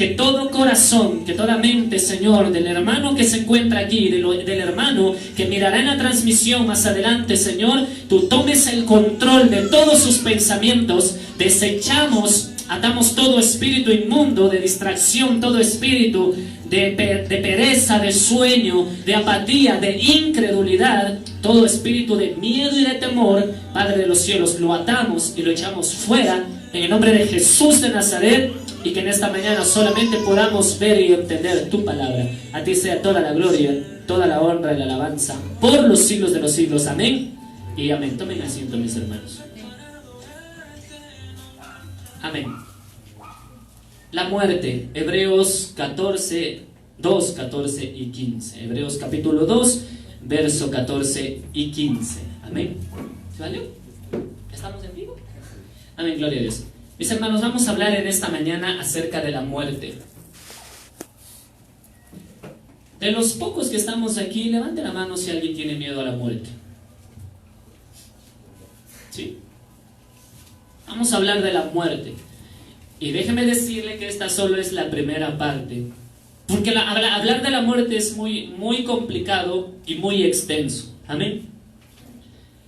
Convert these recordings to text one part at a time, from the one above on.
que todo corazón, que toda mente, Señor, del hermano que se encuentra aquí, del hermano que mirará en la transmisión más adelante, Señor, tú tomes el control de todos sus pensamientos. Desechamos, atamos todo espíritu inmundo de distracción, todo espíritu de pereza, de sueño, de apatía, de incredulidad, todo espíritu de miedo y de temor. Padre de los cielos, lo atamos y lo echamos fuera en el nombre de Jesús de Nazaret, y que en esta mañana solamente podamos ver y entender tu palabra. A ti sea toda la gloria, toda la honra y la alabanza por los siglos de los siglos. Amén y amén. Tomen asiento, mis hermanos. Amén. La muerte, Hebreos 14, 2, 14 y 15. Hebreos capítulo 2, verso 14 y 15. Amén. ¿Se valió? ¿Estamos en vivo? Amén, gloria a Dios. Mis hermanos, vamos a hablar en esta mañana acerca de la muerte. De los pocos que estamos aquí, levante la mano si alguien tiene miedo a la muerte. ¿Sí? Vamos a hablar de la muerte. Y déjeme decirle que esta solo es la primera parte. Porque hablar de la muerte es muy complicado y muy extenso. Amén.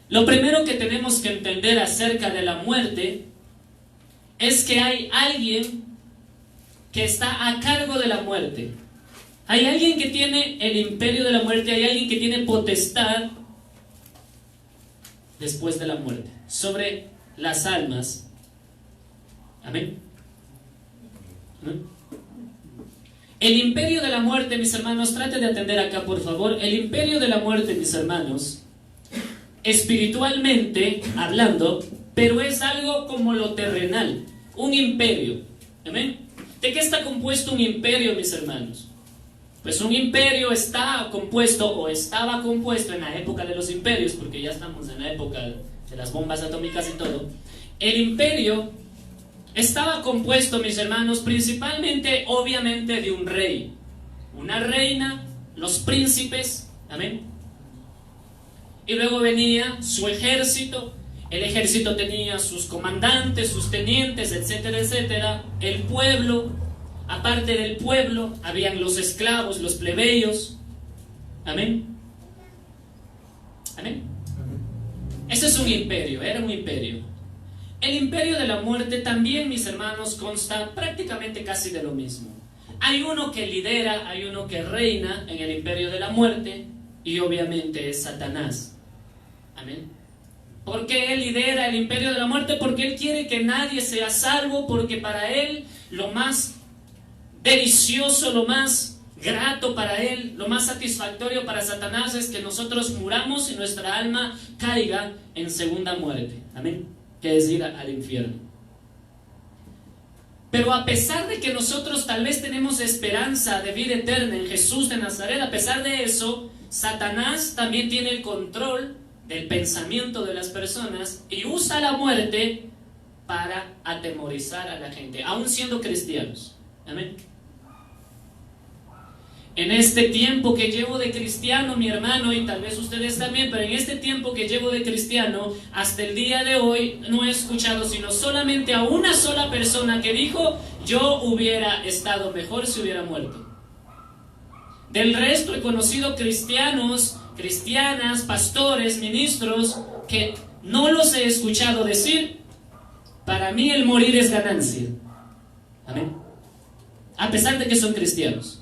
Lo primero que tenemos que entender acerca de la muerte es que hay alguien que está a cargo de la muerte. Hay alguien que tiene el imperio de la muerte, hay alguien que tiene potestad después de la muerte sobre las almas. Amén. ¿Amén? El imperio de la muerte, mis hermanos, trate de atender acá, por favor. El imperio de la muerte, mis hermanos, espiritualmente hablando, pero es algo como lo terrenal. Un imperio. ¿Amén? ¿De qué está compuesto un imperio, mis hermanos? Pues un imperio está compuesto, o estaba compuesto en la época de los imperios, porque ya estamos en la época de las bombas atómicas y todo. El imperio estaba compuesto, mis hermanos, principalmente, obviamente, de un rey, una reina, los príncipes. Amén. Y luego venía su ejército. El ejército tenía sus comandantes, sus tenientes, etcétera, etcétera. El pueblo, aparte del pueblo, habían los esclavos, los plebeyos. Amén. Amén. Ese es un imperio, era un imperio. El imperio de la muerte también, mis hermanos, consta prácticamente casi de lo mismo. Hay uno que lidera, hay uno que reina en el imperio de la muerte, y obviamente es Satanás. Amén. ¿Por qué él lidera el imperio de la muerte? Porque él quiere que nadie sea salvo, porque para él lo más delicioso, lo más grato para él, lo más satisfactorio para Satanás es que nosotros muramos y nuestra alma caiga en segunda muerte. Amén. Que es ir al infierno. Pero a pesar de que nosotros tal vez tenemos esperanza de vida eterna en Jesús de Nazaret, a pesar de eso, Satanás también tiene el control del pensamiento de las personas y usa la muerte para atemorizar a la gente, aún siendo cristianos. Amén. En este tiempo que llevo de cristiano, mi hermano, y tal vez ustedes también, pero en este tiempo que llevo de cristiano, hasta el día de hoy, no he escuchado sino solamente a una sola persona que dijo: yo hubiera estado mejor si hubiera muerto. Del resto he conocido cristianos, cristianas, pastores, ministros, que no los he escuchado decir: para mí el morir es ganancia. Amén. A pesar de que son cristianos.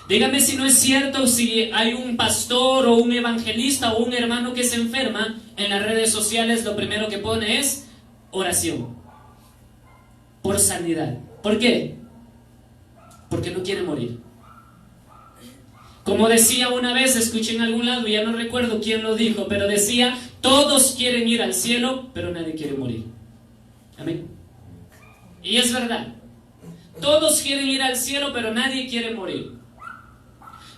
Dígame si no es cierto, si hay un pastor o un evangelista o un hermano que se enferma, en las redes sociales lo primero que pone es oración por sanidad. ¿Por qué? Porque no quiere morir. Como decía una vez, escuché en algún lado, ya no recuerdo quién lo dijo, pero decía: todos quieren ir al cielo, pero nadie quiere morir. Amén. Y es verdad. Todos quieren ir al cielo, pero nadie quiere morir.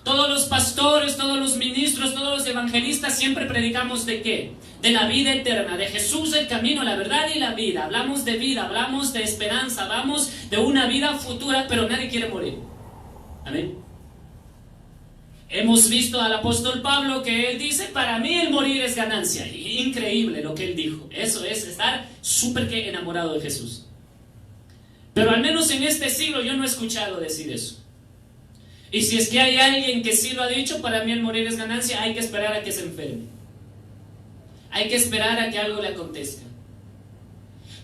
Todos los pastores, todos los ministros, todos los evangelistas siempre predicamos ¿de qué? De la vida eterna, de Jesús, el camino, la verdad y la vida. Hablamos de vida, hablamos de esperanza, hablamos de una vida futura, pero nadie quiere morir. Amén. Hemos visto al apóstol Pablo que él dice: para mí el morir es ganancia. Increíble lo que él dijo. Eso es estar súper que enamorado de Jesús. Pero al menos en este siglo yo no he escuchado decir eso. Y si es que hay alguien que sí lo ha dicho, para mí el morir es ganancia, hay que esperar a que se enferme. Hay que esperar a que algo le acontezca.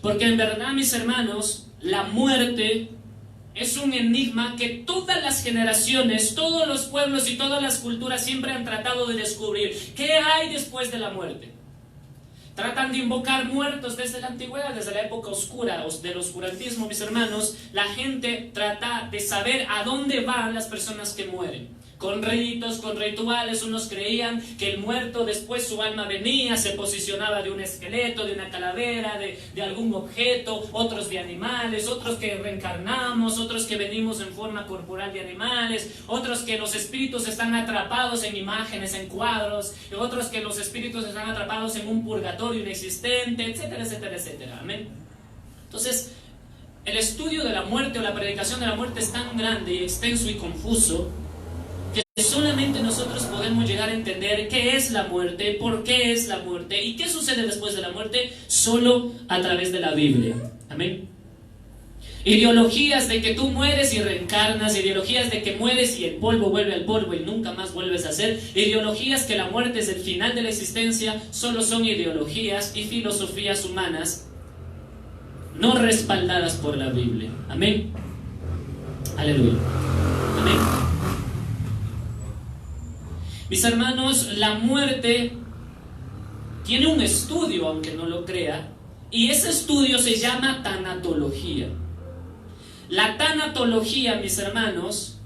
Porque en verdad, mis hermanos, la muerte es un enigma que todas las generaciones, todos los pueblos y todas las culturas siempre han tratado de descubrir. ¿Qué hay después de la muerte? Tratan de invocar muertos desde la antigüedad, desde la época oscura del oscurantismo, mis hermanos. La gente trata de saber a dónde van las personas que mueren. Con ritos, con rituales, unos creían que el muerto después su alma venía, se posicionaba de un esqueleto, de una calavera, de algún objeto, otros de animales, otros que reencarnamos, otros que venimos en forma corporal de animales, otros que los espíritus están atrapados en imágenes, en cuadros, y otros que los espíritus están atrapados en un purgatorio inexistente, etcétera, etcétera, etcétera. Amén. Entonces, el estudio de la muerte o la predicación de la muerte es tan grande y extenso y confuso que solamente nosotros podemos llegar a entender qué es la muerte, por qué es la muerte y qué sucede después de la muerte solo a través de la Biblia. Amén. Ideologías de que tú mueres y reencarnas, ideologías de que mueres y el polvo vuelve al polvo y nunca más vuelves a ser, ideologías que la muerte es el final de la existencia, solo son ideologías y filosofías humanas no respaldadas por la Biblia. Amén. Aleluya. Amén. Mis hermanos, la muerte tiene un estudio, aunque no lo crea, y ese estudio se llama tanatología. La tanatología, mis hermanos,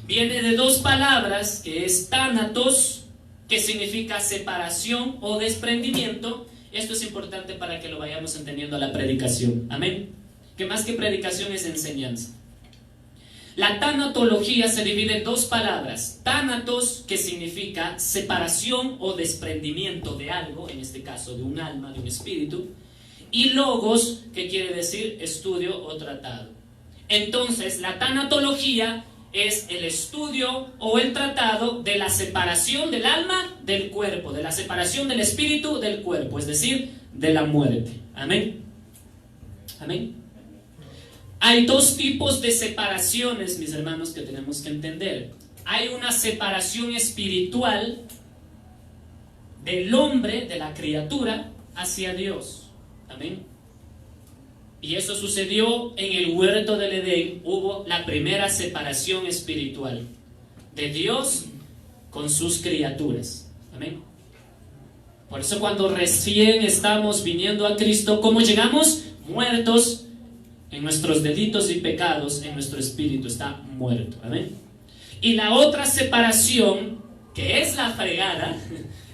viene de dos palabras, que es thanatos, que significa separación o desprendimiento. Esto es importante para que lo vayamos entendiendo a la predicación. Amén. Que más que predicación es enseñanza. La tanatología se divide en dos palabras. Thanatos, que significa separación o desprendimiento de algo, en este caso de un alma, de un espíritu, y logos, que quiere decir estudio o tratado. Entonces, la tanatología es el estudio o el tratado de la separación del alma del cuerpo, de la separación del espíritu del cuerpo, es decir, de la muerte. Amén. Amén. Hay dos tipos de separaciones, mis hermanos, que tenemos que entender. Hay una separación espiritual del hombre, de la criatura, hacia Dios. Amén. Y eso sucedió en el huerto del Edén. Hubo la primera separación espiritual de Dios con sus criaturas. Amén. Por eso cuando recién estamos viniendo a Cristo, ¿cómo llegamos? Muertos en nuestros delitos y pecados, en nuestro espíritu está muerto. Amén. Y la otra separación, que es la fregada,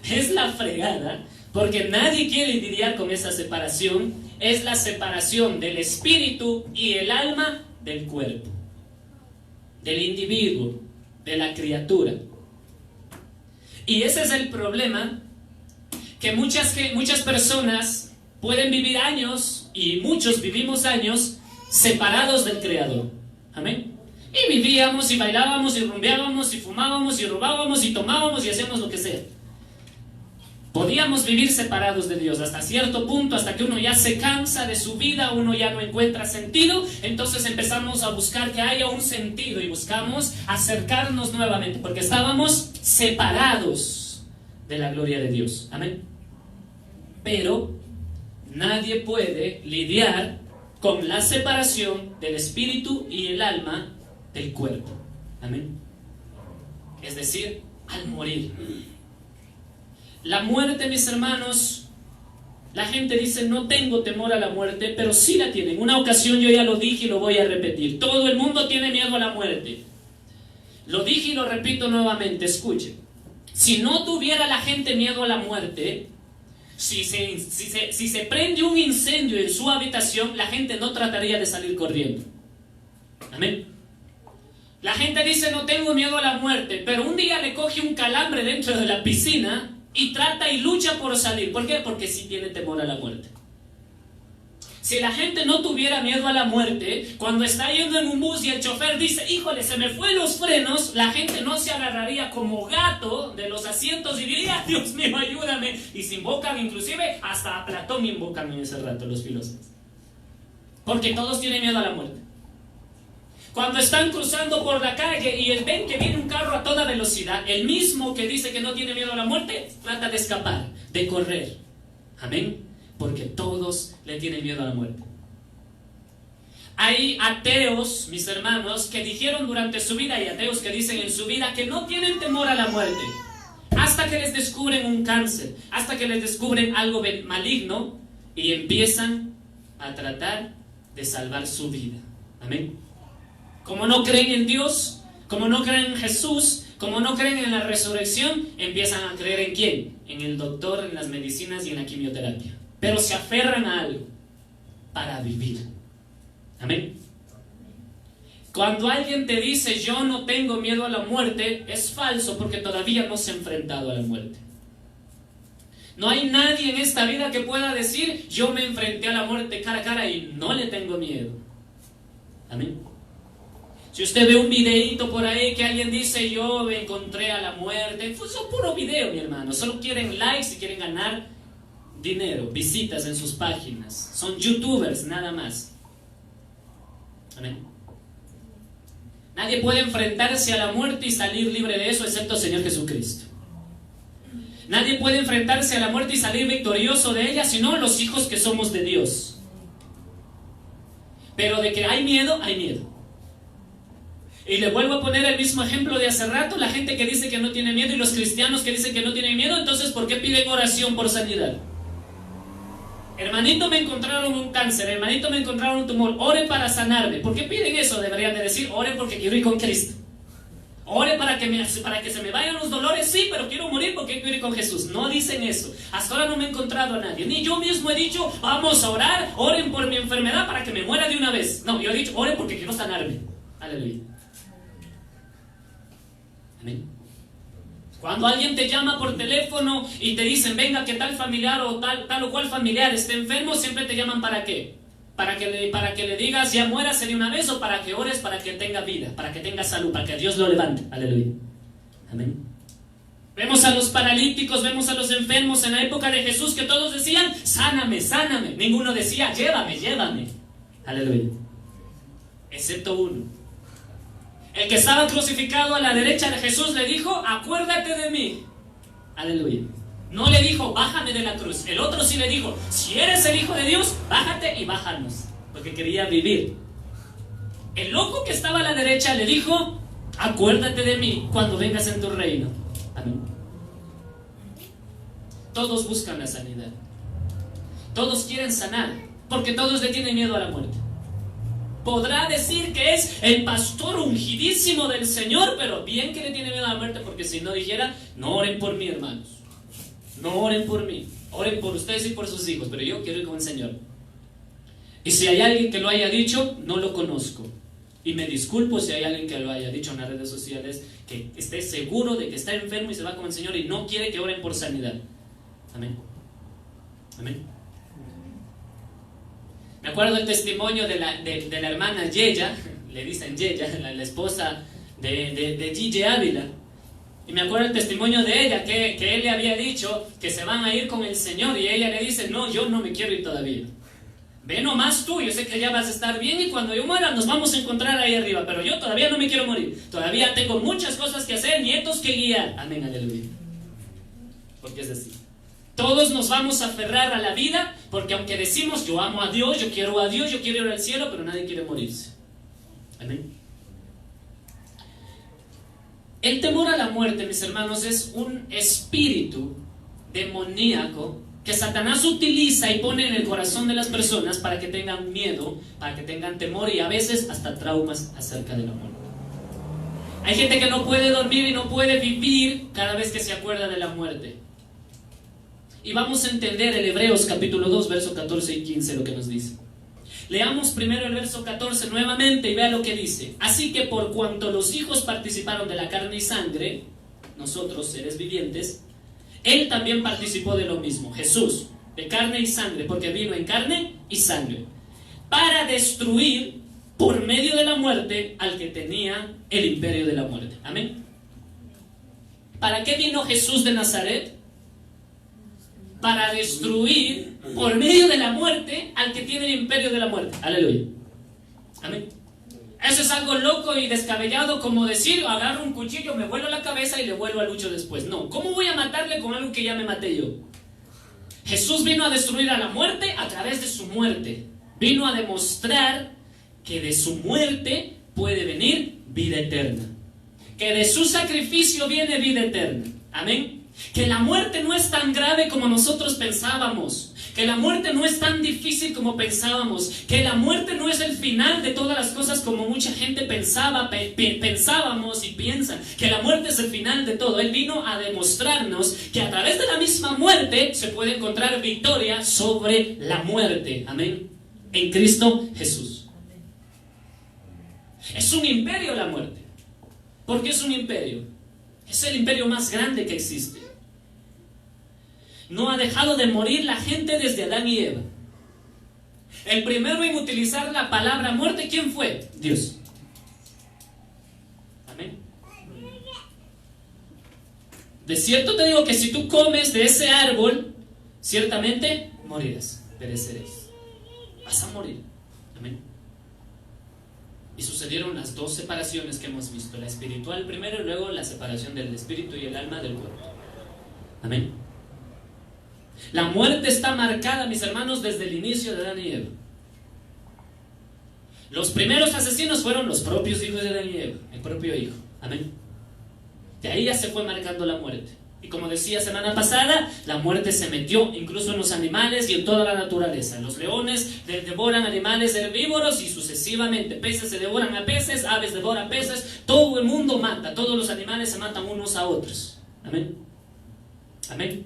es la fregada, porque nadie quiere lidiar con esa separación, es la separación del espíritu y el alma del cuerpo, del individuo, de la criatura. Y ese es el problema, que muchas personas pueden vivir años, y muchos vivimos años, separados del Creador. Amén. Y vivíamos y bailábamos y rumbeábamos y fumábamos y robábamos y tomábamos y hacíamos lo que sea. Podíamos vivir separados de Dios hasta cierto punto, hasta que uno ya se cansa de su vida, uno ya no encuentra sentido, entonces empezamos a buscar que haya un sentido y buscamos acercarnos nuevamente, porque estábamos separados de la gloria de Dios. Amén. Pero nadie puede lidiar con la separación del espíritu y el alma del cuerpo. Amén. Es decir, al morir. La muerte, mis hermanos, la gente dice no tengo temor a la muerte, pero sí la tienen. Una ocasión yo ya lo dije y lo voy a repetir. Todo el mundo tiene miedo a la muerte. Lo dije y lo repito nuevamente, escuchen. Si no tuviera la gente miedo a la muerte, si se prende un incendio en su habitación, la gente no trataría de salir corriendo. Amén. La gente dice no tengo miedo a la muerte, pero un día le coge un calambre dentro de la piscina y trata y lucha por salir. ¿Por qué? Porque sí tiene temor a la muerte. Si la gente no tuviera miedo a la muerte, cuando está yendo en un bus y el chofer dice, híjole, se me fue los frenos, la gente no se agarraría como gato de los asientos y diría, Dios mío, ayúdame. Y se invocan, inclusive hasta a Platón invocan en ese rato los filósofos. Porque todos tienen miedo a la muerte. Cuando están cruzando por la calle y ven que viene un carro a toda velocidad, el mismo que dice que no tiene miedo a la muerte, trata de escapar, de correr. Amén. Porque todos le tienen miedo a la muerte. Hay ateos, mis hermanos, que dijeron durante su vida, y ateos que dicen en su vida que no tienen temor a la muerte. Hasta que les descubren un cáncer, hasta que les descubren algo maligno y empiezan a tratar de salvar su vida. Amén. Como no creen en Dios, como no creen en Jesús, como no creen en la resurrección, empiezan a creer ¿en quién? En el doctor, en las medicinas y en la quimioterapia. Pero se aferran a algo para vivir. Amén. Cuando alguien te dice yo no tengo miedo a la muerte, es falso, porque todavía no se ha enfrentado a la muerte. No hay nadie en esta vida que pueda decir yo me enfrenté a la muerte cara a cara y no le tengo miedo. Amén. Si usted ve un videíto por ahí que alguien dice yo me encontré a la muerte, pues son puro video, mi hermano. Solo quieren likes y quieren ganar dinero, visitas en sus páginas. Son youtubers nada más. Amén. Nadie puede enfrentarse a la muerte y salir libre de eso excepto el Señor Jesucristo. Nadie puede enfrentarse a la muerte y salir victorioso de ella sino los hijos que somos de Dios. Pero de que hay miedo, hay miedo. Y le vuelvo a poner el mismo ejemplo de hace rato, la gente que dice que no tiene miedo y los cristianos que dicen que no tienen miedo, entonces ¿por qué piden oración por sanidad? Hermanito, me encontraron un cáncer, hermanito, me encontraron un tumor, oren para sanarme. ¿Por qué piden eso? Deberían de decir, oren porque quiero ir con Cristo. Oren para que se me vayan los dolores, sí, pero quiero morir porque quiero ir con Jesús. No dicen eso. Hasta ahora no me he encontrado a nadie. Ni yo mismo he dicho, vamos a orar, oren por mi enfermedad para que me muera de una vez. No, yo he dicho, oren porque quiero sanarme. Aleluya. Amén. Cuando alguien te llama por teléfono y te dicen, venga, que tal familiar o tal o cual familiar esté enfermo, siempre te llaman ¿para qué? Para que le digas, ya muérase de una vez, o para que ores para que tenga vida, para que tenga salud, para que Dios lo levante. Aleluya. Amén. Vemos a los paralíticos, vemos a los enfermos en la época de Jesús que todos decían, sáname, sáname. Ninguno decía, llévame, llévame. Aleluya. Excepto uno. El que estaba crucificado a la derecha de Jesús le dijo, acuérdate de mí. Aleluya. No le dijo, bájame de la cruz. El otro sí le dijo, si eres el Hijo de Dios, bájate y bájanos. Porque quería vivir. El loco que estaba a la derecha le dijo, acuérdate de mí cuando vengas en tu reino. Amén. Todos buscan la sanidad. Todos quieren sanar, porque todos le tienen miedo a la muerte. Podrá decir que es el pastor ungidísimo del Señor, pero bien que le tiene miedo a la muerte, porque si no dijera, no oren por mí, hermanos. No oren por mí. Oren por ustedes y por sus hijos, pero yo quiero ir con el Señor. Y si hay alguien que lo haya dicho, no lo conozco. Y me disculpo si hay alguien que lo haya dicho en las redes sociales, que esté seguro de que está enfermo y se va con el Señor y no quiere que oren por sanidad. Amén. Amén. Me acuerdo el testimonio de la hermana Yeya, le dicen Yeya, la esposa de Gigi Ávila. Y me acuerdo el testimonio de ella, que él le había dicho que se van a ir con el Señor. Y ella le dice, no, yo no me quiero ir todavía. Ve nomás tú, yo sé que ya vas a estar bien y cuando yo muera nos vamos a encontrar ahí arriba. Pero yo todavía no me quiero morir. Todavía tengo muchas cosas que hacer, nietos que guiar. Amén, aleluya. Porque es así. Todos nos vamos a aferrar a la vida, porque aunque decimos, yo amo a Dios, yo quiero ir al cielo, pero nadie quiere morirse. Amén. El temor a la muerte, mis hermanos, es un espíritu demoníaco que Satanás utiliza y pone en el corazón de las personas para que tengan miedo, para que tengan temor y a veces hasta traumas acerca de la muerte. Hay gente que no puede dormir y no puede vivir cada vez que se acuerda de la muerte. Y vamos a entender el Hebreos capítulo 2, versos 14 y 15 lo que nos dice. Leamos primero el verso 14 nuevamente y vea lo que dice. Así que por cuanto los hijos participaron de la carne y sangre, nosotros seres vivientes, Él también participó de lo mismo, Jesús, de carne y sangre, porque vino en carne y sangre, para destruir por medio de la muerte al que tenía el imperio de la muerte. Amén. ¿Para qué vino Jesús de Nazaret? Para destruir por medio de la muerte al que tiene el imperio de la muerte. Aleluya. Amén. Eso es algo loco y descabellado, como decir, agarro un cuchillo, me vuelo la cabeza y le vuelvo a Lucho después. No, ¿cómo voy a matarle con algo que ya me maté yo? Jesús vino a destruir a la muerte a través de su muerte. Vino a demostrar que de su muerte puede venir vida eterna. Que de su sacrificio viene vida eterna. Amén. Que la muerte no es tan grave como nosotros pensábamos. Que la muerte no es tan difícil como pensábamos. Que la muerte no es el final de todas las cosas como mucha gente pensábamos y piensa. Que la muerte es el final de todo. Él vino a demostrarnos que a través de la misma muerte se puede encontrar victoria sobre la muerte. Amén. En Cristo Jesús. Es un imperio la muerte. ¿Por qué es un imperio? Es el imperio más grande que existe. No ha dejado de morir la gente desde Adán y Eva. El primero en utilizar la palabra muerte, ¿quién fue? Dios. Amén. De cierto te digo que si tú comes de ese árbol, ciertamente morirás, pereceréis. Vas a morir. Amén. Y sucedieron las dos separaciones que hemos visto, la espiritual primero y luego la separación del espíritu y el alma del cuerpo. Amén. La muerte está marcada, mis hermanos, desde el inicio de Adán y Eva. Los primeros asesinos fueron los propios hijos de Adán y Eva, el propio hijo. Amén. De ahí ya se fue marcando la muerte. Y como decía semana pasada, la muerte se metió incluso en los animales y en toda la naturaleza. Los leones devoran animales herbívoros y sucesivamente. Peces se devoran a peces, aves devoran peces. Todo el mundo mata, todos los animales se matan unos a otros. Amén. Amén.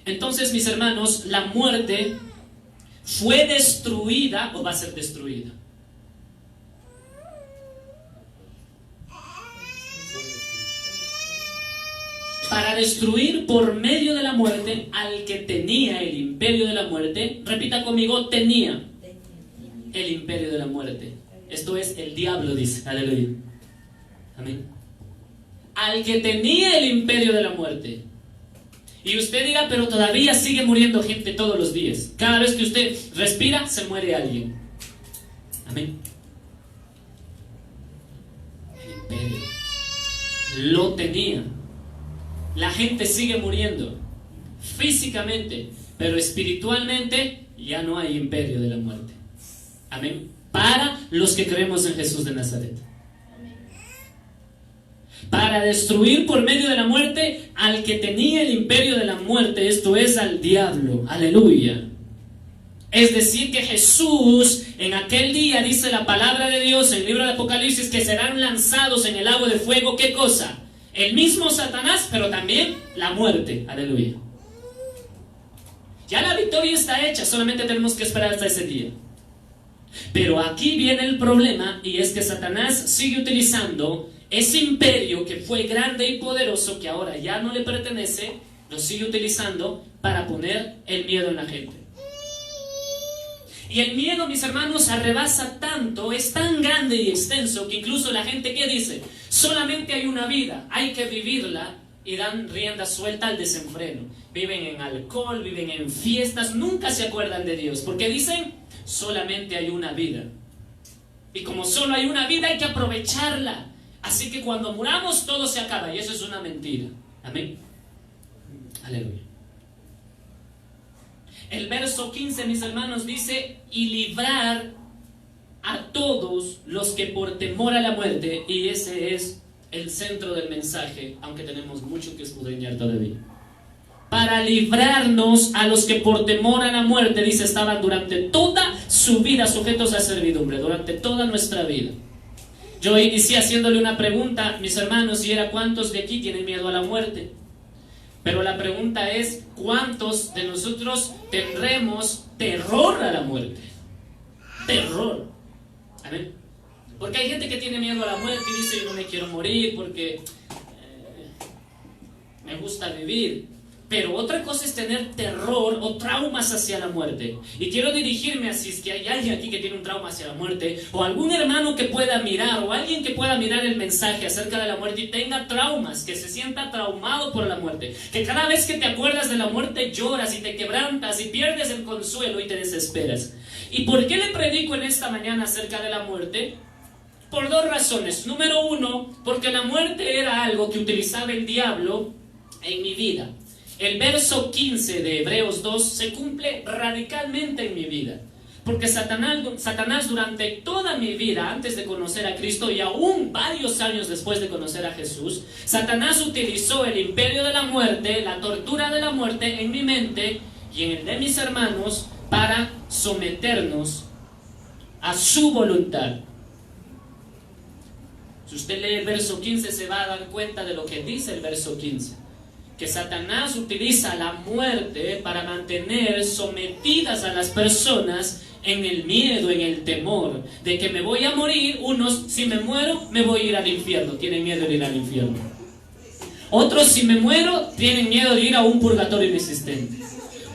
Entonces, mis hermanos, la muerte fue destruida o va a ser destruida. Para destruir por medio de la muerte al que tenía el imperio de la muerte. Repita conmigo, tenía el imperio de la muerte. Esto es el diablo, dice. Aleluya. Amén. Al que tenía el imperio de la muerte. Y usted diga, pero todavía sigue muriendo gente todos los días. Cada vez que usted respira, se muere alguien. Amén. El imperio lo tenía. La gente sigue muriendo físicamente, pero espiritualmente ya no hay imperio de la muerte. Amén. Para los que creemos en Jesús de Nazaret. Para destruir por medio de la muerte al que tenía el imperio de la muerte, esto es al diablo. Aleluya. Es decir que Jesús en aquel día, dice la palabra de Dios en el libro de Apocalipsis, que serán lanzados en el lago de fuego. ¿Qué cosa? El mismo Satanás, pero también la muerte. Aleluya. Ya la victoria está hecha, solamente tenemos que esperar hasta ese día. Pero aquí viene el problema, y es que Satanás sigue utilizando ese imperio que fue grande y poderoso, que ahora ya no le pertenece, lo sigue utilizando para poner el miedo en la gente. Y el miedo, mis hermanos, arrebasa tanto, es tan grande y extenso, que incluso la gente, ¿qué dice? Solamente hay una vida, hay que vivirla, y dan rienda suelta al desenfreno. Viven en alcohol, viven en fiestas, nunca se acuerdan de Dios, porque dicen, solamente hay una vida. Y como solo hay una vida, hay que aprovecharla. Así que cuando muramos, todo se acaba, y eso es una mentira. Amén. Aleluya. El verso 15, mis hermanos, dice, y librar a todos los que por temor a la muerte, y ese es el centro del mensaje, aunque tenemos mucho que escudriñar todavía. Para librarnos a los que por temor a la muerte, dice, estaban durante toda su vida sujetos a servidumbre, durante toda nuestra vida. Yo inicié haciéndole una pregunta, mis hermanos, y era, ¿cuántos de aquí tienen miedo a la muerte? Pero la pregunta es, ¿cuántos de nosotros tendremos terror a la muerte? Terror. Amén. Porque hay gente que tiene miedo a la muerte y dice, yo no me quiero morir porque me gusta vivir. Pero otra cosa es tener terror o traumas hacia la muerte. Y quiero dirigirme a si es que hay alguien aquí que tiene un trauma hacia la muerte, o algún hermano que pueda mirar, o alguien que pueda mirar el mensaje acerca de la muerte y tenga traumas, que se sienta traumado por la muerte, que cada vez que te acuerdas de la muerte lloras y te quebrantas y pierdes el consuelo y te desesperas. ¿Y por qué le predico en esta mañana acerca de la muerte? Por dos razones. Número uno, porque la muerte era algo que utilizaba el diablo en mi vida. El verso 15 de Hebreos 2 se cumple radicalmente en mi vida. Porque Satanás durante toda mi vida, antes de conocer a Cristo y aún varios años después de conocer a Jesús, Satanás utilizó el imperio de la muerte, la tortura de la muerte en mi mente y en el de mis hermanos para someternos a su voluntad. Si usted lee el verso 15 se va a dar cuenta de lo que dice el verso 15. Que Satanás utiliza la muerte para mantener sometidas a las personas en el miedo, en el temor de que me voy a morir. Unos, si me muero, me voy a ir al infierno. Tienen miedo de ir al infierno. Otros, si me muero, tienen miedo de ir a un purgatorio inexistente.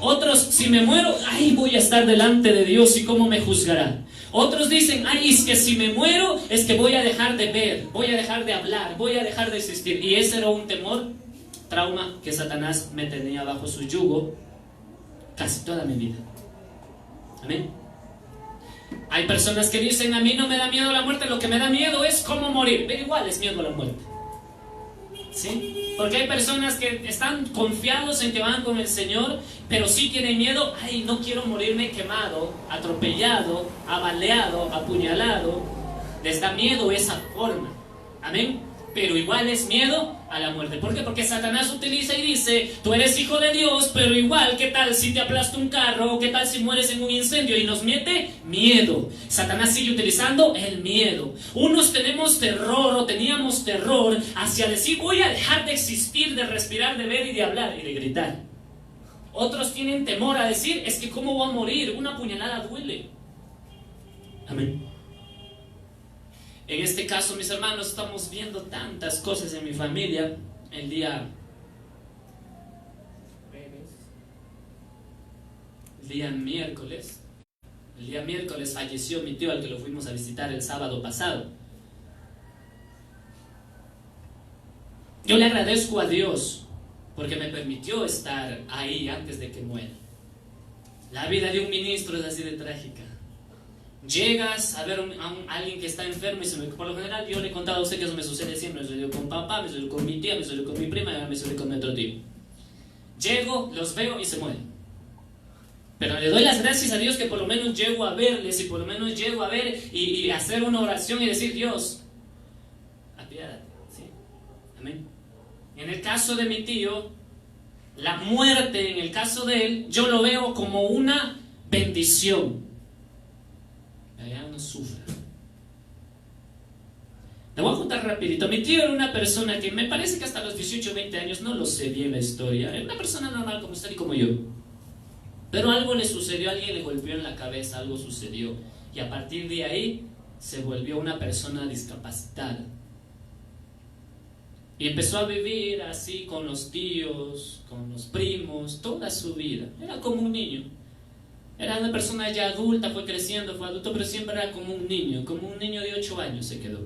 Otros, si me muero, ay, voy a estar delante de Dios y cómo me juzgará. Otros dicen, ay, es que si me muero, es que voy a dejar de ver, voy a dejar de hablar, voy a dejar de existir. Y ese era un temor, trauma que Satanás me tenía bajo su yugo casi toda mi vida. Amén. Hay personas que dicen, a mí no me da miedo la muerte, lo que me da miedo es cómo morir. Pero igual es miedo a la muerte, ¿sí? Porque hay personas que están confiados en que van con el Señor, pero sí tienen miedo, ay, no quiero morirme quemado, atropellado, abaleado, apuñalado. Les da miedo esa forma. Amén. Pero igual es miedo a la muerte. ¿Por qué? Porque Satanás utiliza y dice, tú eres hijo de Dios, pero igual, ¿qué tal si te aplasta un carro? ¿O qué tal si mueres en un incendio? Y nos mete miedo. Satanás sigue utilizando el miedo. Unos tenemos terror o teníamos terror hacia decir, voy a dejar de existir, de respirar, de ver y de hablar y de gritar. Otros tienen temor a decir, es que ¿cómo voy a morir? Una puñalada duele. Amén. En este caso, mis hermanos, estamos viendo tantas cosas en mi familia. El día miércoles falleció mi tío al que lo fuimos a visitar el sábado pasado. Yo le agradezco a Dios porque me permitió estar ahí antes de que muera. La vida de un ministro es así de trágica. Llegas a ver a alguien que está enfermo y por lo general yo le he contado a usted que eso me sucede siempre. Me sucedió con papá, me sucedió con mi tía, me sucedió con mi prima y ahora me sucede con mi otro tío. Llego, los veo y se mueren. Pero le doy las gracias a Dios que por lo menos llego a verles y por lo menos llego a ver y hacer una oración y decir, Dios, apiádate, ¿sí? Amén. En el caso de mi tío, la muerte, en el caso de él, yo lo veo como una bendición. Allá no sufra. Te voy a contar rapidito. Mi tío era una persona que me parece que hasta los 18 o 20 años, no lo sé bien la historia, era una persona normal como usted y como yo. Pero algo le sucedió, alguien le golpeó en la cabeza, algo sucedió. Y a partir de ahí se volvió una persona discapacitada. Y empezó a vivir así con los tíos, con los primos, toda su vida. Era como un niño. Era una persona ya adulta, fue creciendo, fue adulto, pero siempre era como un niño de 8 años se quedó.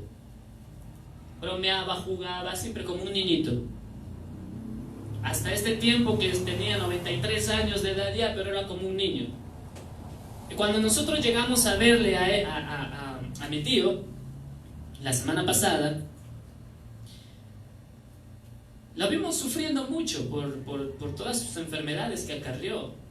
Bromeaba, jugaba, siempre como un niñito. Hasta este tiempo que tenía 93 años de edad ya, pero era como un niño. Y cuando nosotros llegamos a verle a mi tío, la semana pasada, lo vimos sufriendo mucho por todas sus enfermedades que acarrió.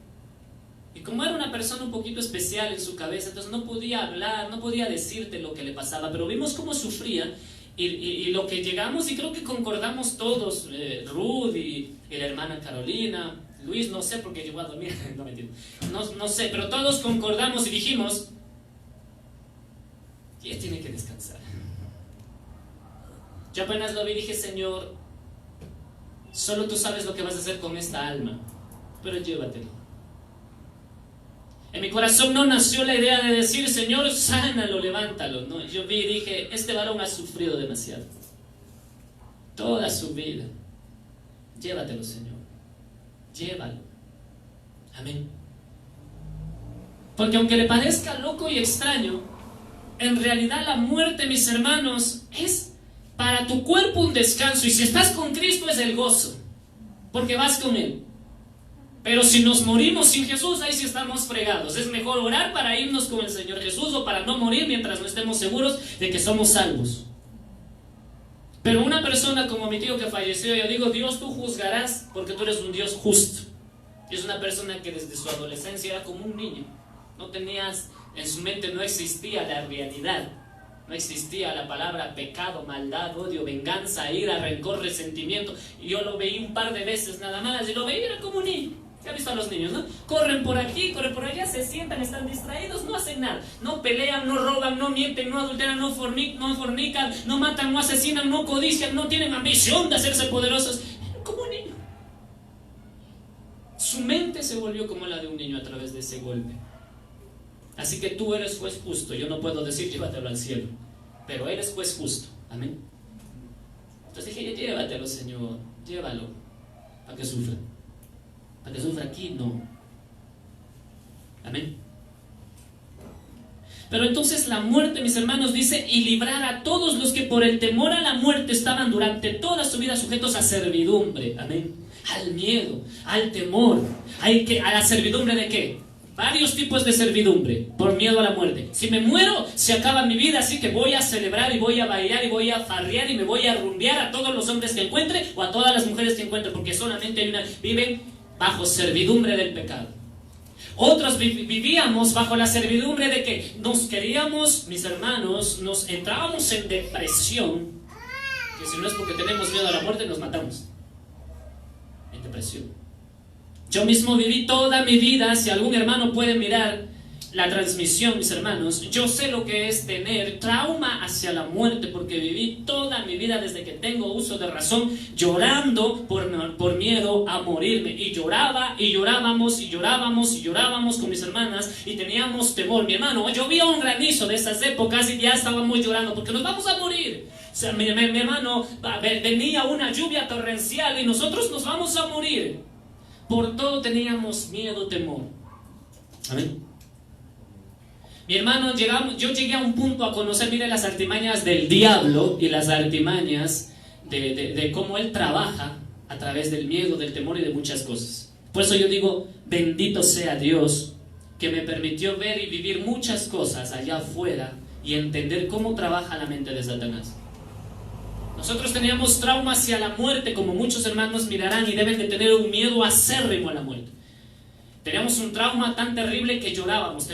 Y como era una persona un poquito especial en su cabeza, entonces no podía hablar, no podía decirte lo que le pasaba, pero vimos cómo sufría y lo que llegamos, y creo que concordamos todos, Ruth y la hermana Carolina, Luis, no sé porque llegó a dormir, no me entiendo, no sé, pero todos concordamos y dijimos, ella tiene que descansar. Yo apenas lo vi y dije, Señor, solo tú sabes lo que vas a hacer con esta alma, pero llévatelo. En mi corazón no nació la idea de decir, Señor, sánalo, levántalo. No, yo vi y dije, este varón ha sufrido demasiado. Toda su vida. Llévatelo, Señor. Llévalo. Amén. Porque aunque le parezca loco y extraño, en realidad la muerte, mis hermanos, es para tu cuerpo un descanso. Y si estás con Cristo es el gozo, porque vas con Él. Pero si nos morimos sin Jesús, ahí sí estamos fregados. Es mejor orar para irnos con el Señor Jesús o para no morir mientras no estemos seguros de que somos salvos. Pero una persona como mi tío que falleció, yo digo, Dios, tú juzgarás porque tú eres un Dios justo. Y es una persona que desde su adolescencia era como un niño. No tenías, en su mente no existía la realidad. No existía la palabra pecado, maldad, odio, venganza, ira, rencor, resentimiento. Y yo lo veí un par de veces nada más y lo veía era como un niño. ¿Ya has visto a los niños, no? Corren por aquí, corren por allá, se sientan, están distraídos, no hacen nada. No pelean, no roban, no mienten, no adulteran, no fornican, no matan, no asesinan, no codician, no tienen ambición de hacerse poderosos. Como un niño. Su mente se volvió como la de un niño a través de ese golpe. Así que tú eres juez justo. Yo no puedo decir llévatelo al cielo, pero eres juez justo. Amén. Entonces dije, llévatelo, Señor, llévalo, para que sufra. Para que sufra aquí, no. Amén. Pero entonces la muerte, mis hermanos, dice, y librar a todos los que por el temor a la muerte estaban durante toda su vida sujetos a servidumbre. Amén. Al miedo, al temor. ¿A la servidumbre de qué? Varios tipos de servidumbre, por miedo a la muerte. Si me muero, se acaba mi vida, así que voy a celebrar y voy a bailar y voy a farrear y me voy a rumbear a todos los hombres que encuentre o a todas las mujeres que encuentre, porque solamente hay una, viven bajo servidumbre del pecado. Otros vivíamos bajo la servidumbre de que nos queríamos, mis hermanos, nos entrábamos en depresión, que si no es porque tenemos miedo a la muerte, nos matamos. En depresión. Yo mismo viví toda mi vida, si algún hermano puede mirar la transmisión, mis hermanos, yo sé lo que es tener trauma hacia la muerte, porque viví toda mi vida desde que tengo uso de razón, llorando por miedo a morirme, y lloraba, y llorábamos, y llorábamos, y llorábamos con mis hermanas, y teníamos temor. Mi hermano, llovía un granizo de esas épocas y ya estábamos llorando, porque nos vamos a morir. O sea, mi hermano, venía una lluvia torrencial y nosotros nos vamos a morir. Por todo teníamos miedo, temor. Amén. Mi hermano, yo llegué a un punto a conocer, mire, las artimañas del diablo y las artimañas de cómo él trabaja a través del miedo, del temor y de muchas cosas. Por eso yo digo, bendito sea Dios que me permitió ver y vivir muchas cosas allá afuera y entender cómo trabaja la mente de Satanás. Nosotros teníamos trauma hacia la muerte, como muchos hermanos mirarán, y deben de tener un miedo acérrimo a la muerte. Teníamos un trauma tan terrible que llorábamos.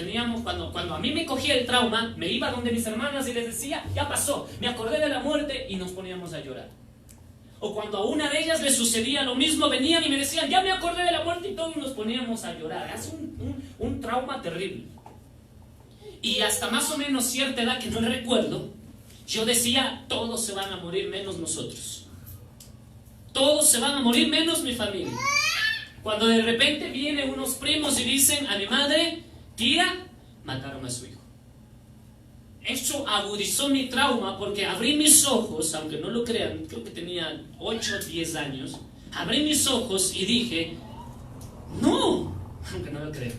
Cuando a mí me cogía el trauma, me iba donde mis hermanas y les decía, ya pasó, me acordé de la muerte, y nos poníamos a llorar. O cuando a una de ellas le sucedía lo mismo, venían y me decían, ya me acordé de la muerte, y todos nos poníamos a llorar. Es un trauma terrible. Y hasta más o menos cierta edad, que no recuerdo, yo decía, todos se van a morir menos nosotros. Todos se van a morir menos mi familia. Cuando de repente vienen unos primos y dicen a mi madre, tía, mataron a su hijo. Eso agudizó mi trauma, porque abrí mis ojos, aunque no lo crean, creo que tenía 8 o 10 años, abrí mis ojos y dije, no, aunque no lo crean.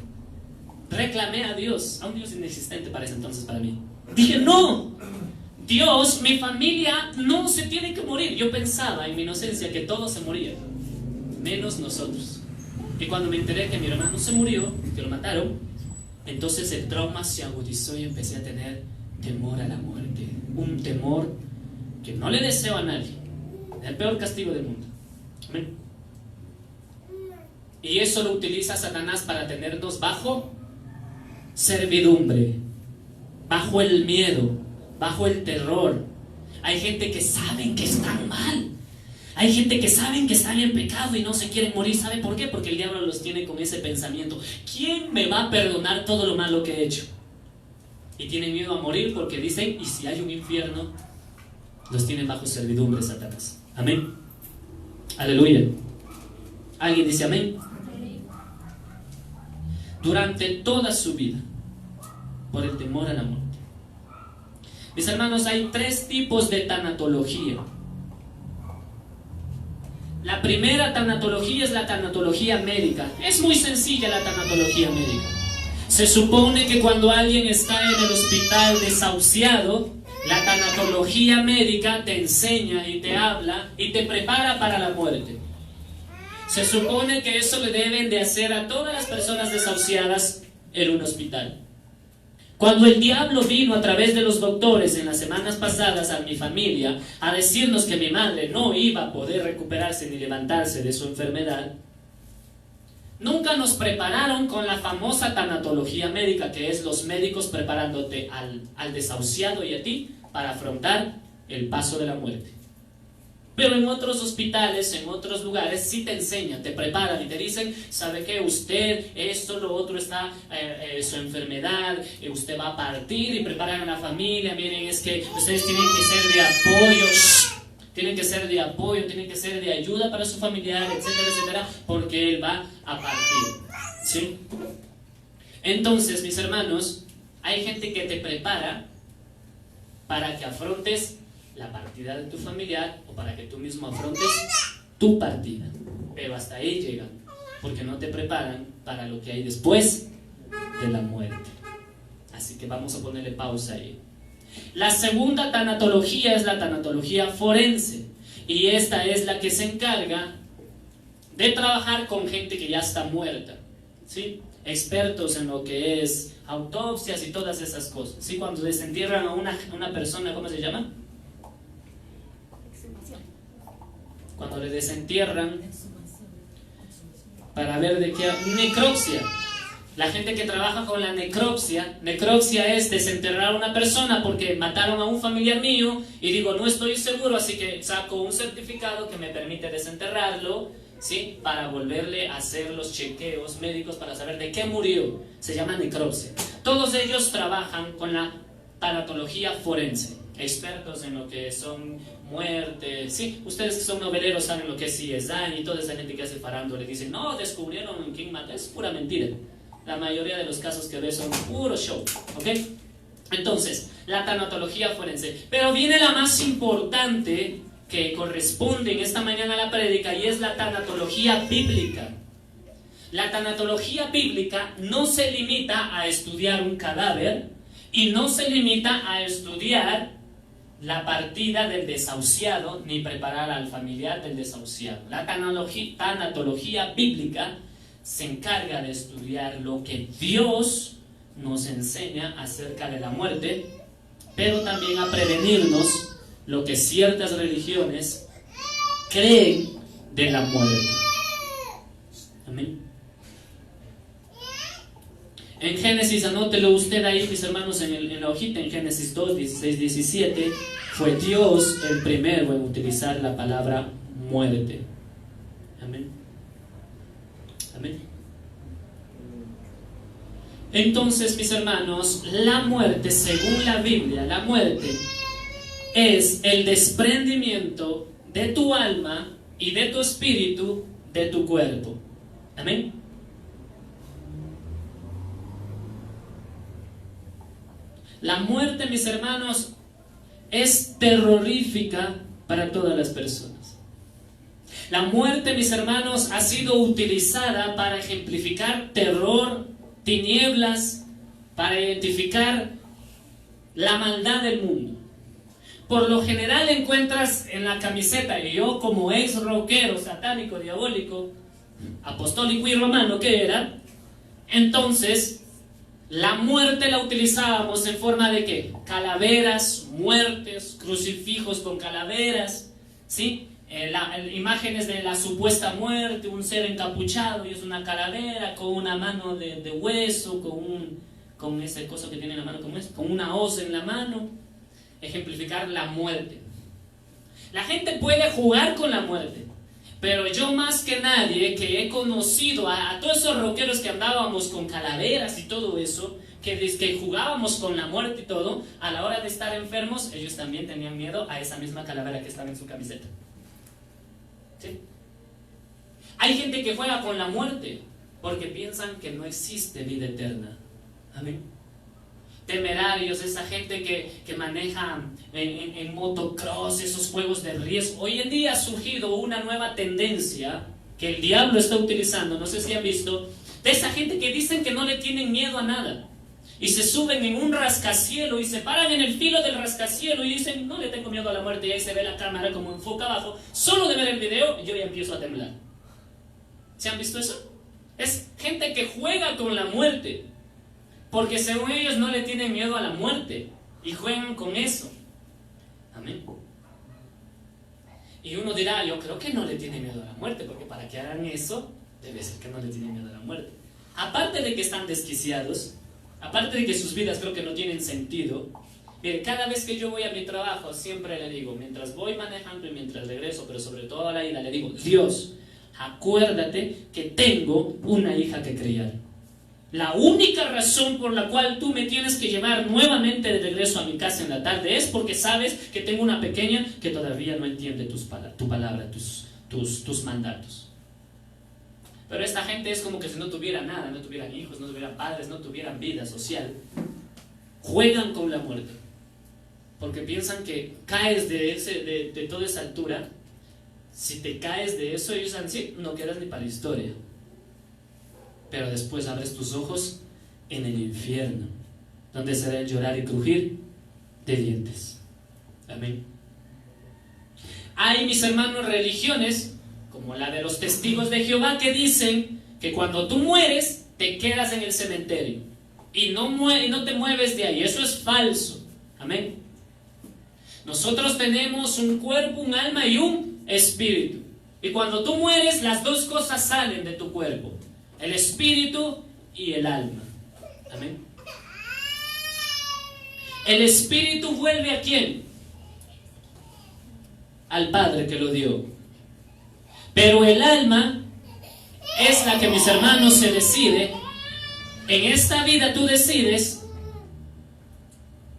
Reclamé a Dios, a un Dios inexistente para ese entonces para mí. Dije, no, Dios, mi familia no se tiene que morir. Yo pensaba en mi inocencia que todos se morían, menos nosotros. Y cuando me enteré que mi hermano se murió, que lo mataron, entonces el trauma se agudizó y empecé a tener temor a la muerte. Un temor que no le deseo a nadie. El peor castigo del mundo. Amén. Y eso lo utiliza Satanás para tenernos bajo servidumbre, bajo el miedo, bajo el terror. Hay gente que saben que están mal. Hay gente que saben que están en pecado y no se quieren morir. ¿Sabe por qué? Porque el diablo los tiene con ese pensamiento. ¿Quién me va a perdonar todo lo malo que he hecho? Y tienen miedo a morir porque dicen, ¿y si hay un infierno? Los tienen bajo servidumbre Satanás. Amén. Aleluya. ¿Alguien dice amén? Durante toda su vida, por el temor a la muerte. Mis hermanos, hay 3 tipos de tanatología. La primera tanatología es la tanatología médica. Es muy sencilla la tanatología médica. Se supone que cuando alguien está en el hospital desahuciado, la tanatología médica te enseña y te habla y te prepara para la muerte. Se supone que eso le deben de hacer a todas las personas desahuciadas en un hospital. Cuando el diablo vino a través de los doctores en las semanas pasadas a mi familia a decirnos que mi madre no iba a poder recuperarse ni levantarse de su enfermedad, nunca nos prepararon con la famosa tanatología médica, que es los médicos preparándote al desahuciado y a ti para afrontar el paso de la muerte. Pero en otros hospitales, en otros lugares, sí te enseñan, te preparan y te dicen, ¿sabe qué? Usted, esto, lo otro está, su enfermedad, usted va a partir, y preparan a la familia. Miren, es que ustedes tienen que ser de apoyo, tienen que ser de apoyo, tienen que ser de ayuda para su familiar, etcétera, etcétera, porque él va a partir, ¿sí? Entonces, mis hermanos, hay gente que te prepara para que afrontes la partida de tu familiar o para que tú mismo afrontes tu partida. Pero hasta ahí llegan, porque no te preparan para lo que hay después de la muerte. Así que vamos a ponerle pausa ahí. La segunda tanatología es la tanatología forense, y esta es la que se encarga de trabajar con gente que ya está muerta, ¿sí? Expertos en lo que es autopsias y todas esas cosas, ¿sí? Cuando desentierran a una persona, ¿cómo se llama? Cuando le desentierran para ver de qué... Necropsia. La gente que trabaja con la necropsia es desenterrar a una persona porque mataron a un familiar mío y digo, no estoy seguro, así que saco un certificado que me permite desenterrarlo, ¿sí? Para volverle a hacer los chequeos médicos para saber de qué murió. Se llama necropsia. Todos ellos trabajan con la tanatología forense, expertos en lo que son muertes, sí, ustedes que son noveleros saben lo que es CSI y toda esa gente que hace farándula le dicen, no, descubrieron quién mató, es pura mentira. La mayoría de los casos que ves son puro show, ¿ok? Entonces, la tanatología forense. Pero viene la más importante que corresponde en esta mañana a la prédica, y es la tanatología bíblica. La tanatología bíblica no se limita a estudiar un cadáver y no se limita a estudiar la partida del desahuciado ni preparar al familiar del desahuciado. La tanatología bíblica se encarga de estudiar lo que Dios nos enseña acerca de la muerte, pero también a prevenirnos lo que ciertas religiones creen de la muerte. Amén. En Génesis, anótelo usted ahí, mis hermanos, en la hojita, en Génesis 2, 16, 17, fue Dios el primero en utilizar la palabra muerte. Amén. Amén. Entonces, mis hermanos, la muerte, según la Biblia, la muerte es el desprendimiento de tu alma y de tu espíritu de tu cuerpo. Amén. La muerte, mis hermanos, es terrorífica para todas las personas. La muerte, mis hermanos, ha sido utilizada para ejemplificar terror, tinieblas, para identificar la maldad del mundo. Por lo general encuentras en la camiseta, y yo como ex rockero, satánico, diabólico, apostólico y romano que era, entonces la muerte la utilizábamos en forma de ¿qué? Calaveras, muertes, crucifijos con calaveras, ¿sí? Imágenes de la supuesta muerte, un ser encapuchado y es una calavera con una mano de hueso, con ese coso que tiene en la mano, con una hoz en la mano, ejemplificar la muerte. La gente puede jugar con la muerte, pero yo más que nadie que he conocido a todos esos rockeros que andábamos con calaveras y todo eso, que jugábamos con la muerte y todo, a la hora de estar enfermos, ellos también tenían miedo a esa misma calavera que estaba en su camiseta. ¿Sí? Hay gente que juega con la muerte porque piensan que no existe vida eterna. Amén. Temerarios, esa gente que maneja en motocross, esos juegos de riesgo. Hoy en día ha surgido una nueva tendencia que el diablo está utilizando, no sé si han visto, de esa gente que dicen que no le tienen miedo a nada. Y se suben en un rascacielos y se paran en el filo del rascacielos y dicen, no le tengo miedo a la muerte, y ahí se ve la cámara como enfoca abajo. Solo de ver el video yo ya empiezo a temblar. ¿Se han visto eso? Es gente que juega con la muerte, porque según ellos no le tienen miedo a la muerte y juegan con eso. Amén. Y uno dirá, yo creo que no le tiene miedo a la muerte, porque para que hagan eso, debe ser que no le tienen miedo a la muerte. Aparte de que están desquiciados, aparte de que sus vidas creo que no tienen sentido. Mire, cada vez que yo voy a mi trabajo, siempre le digo, mientras voy manejando y mientras regreso, pero sobre todo a la ida, le digo, Dios, acuérdate que tengo una hija que criar. La única razón por la cual tú me tienes que llevar nuevamente de regreso a mi casa en la tarde es porque sabes que tengo una pequeña que todavía no entiende tu palabra, tus mandatos. Pero esta gente es como que si no tuviera nada, no tuvieran hijos, no tuvieran padres, no tuvieran vida social. Juegan con la muerte, porque piensan que caes de toda esa altura. Si te caes de eso, ellos dicen, sí, no quedas ni para la historia. Pero después abres tus ojos en el infierno, donde será el llorar y crujir de dientes. Amén. Hay, mis hermanos, religiones como la de los testigos de Jehová, que dicen que cuando tú mueres te quedas en el cementerio y no te mueves de ahí. Eso es falso. Amén. Nosotros tenemos un cuerpo, un alma y un espíritu, y cuando tú mueres las dos cosas salen de tu cuerpo, el espíritu y el alma. Amén. El espíritu vuelve ¿a quién? Al Padre que lo dio. Pero el alma es la que, mis hermanos, se decide. En esta vida tú decides.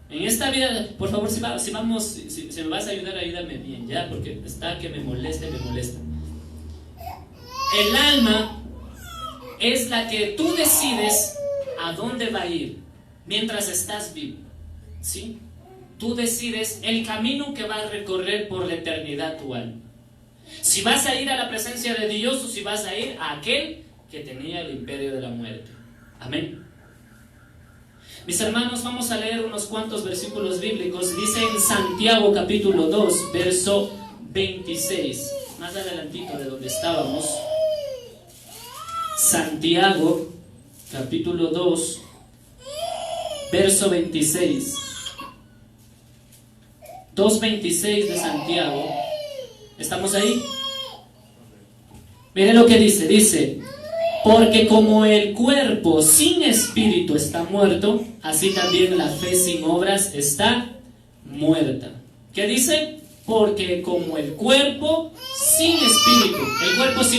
En esta vida, por favor, si me vas a ayudar, ayúdame bien, ya, porque está que me molesta. El alma es la que tú decides a dónde va a ir mientras estás vivo, ¿sí? Tú decides el camino que va a recorrer por la eternidad tu alma. Si vas a ir a la presencia de Dios o si vas a ir a aquel que tenía el imperio de la muerte. Amén. Mis hermanos, vamos a leer unos cuantos versículos bíblicos. Dice en Santiago capítulo 2, verso 26. Más adelantito de donde estábamos. Santiago capítulo 2, verso 26. 2:26 de Santiago. ¿Estamos ahí? Miren lo que dice, porque como el cuerpo sin espíritu está muerto, así también la fe sin obras está muerta. ¿Qué dice? Porque como el cuerpo sin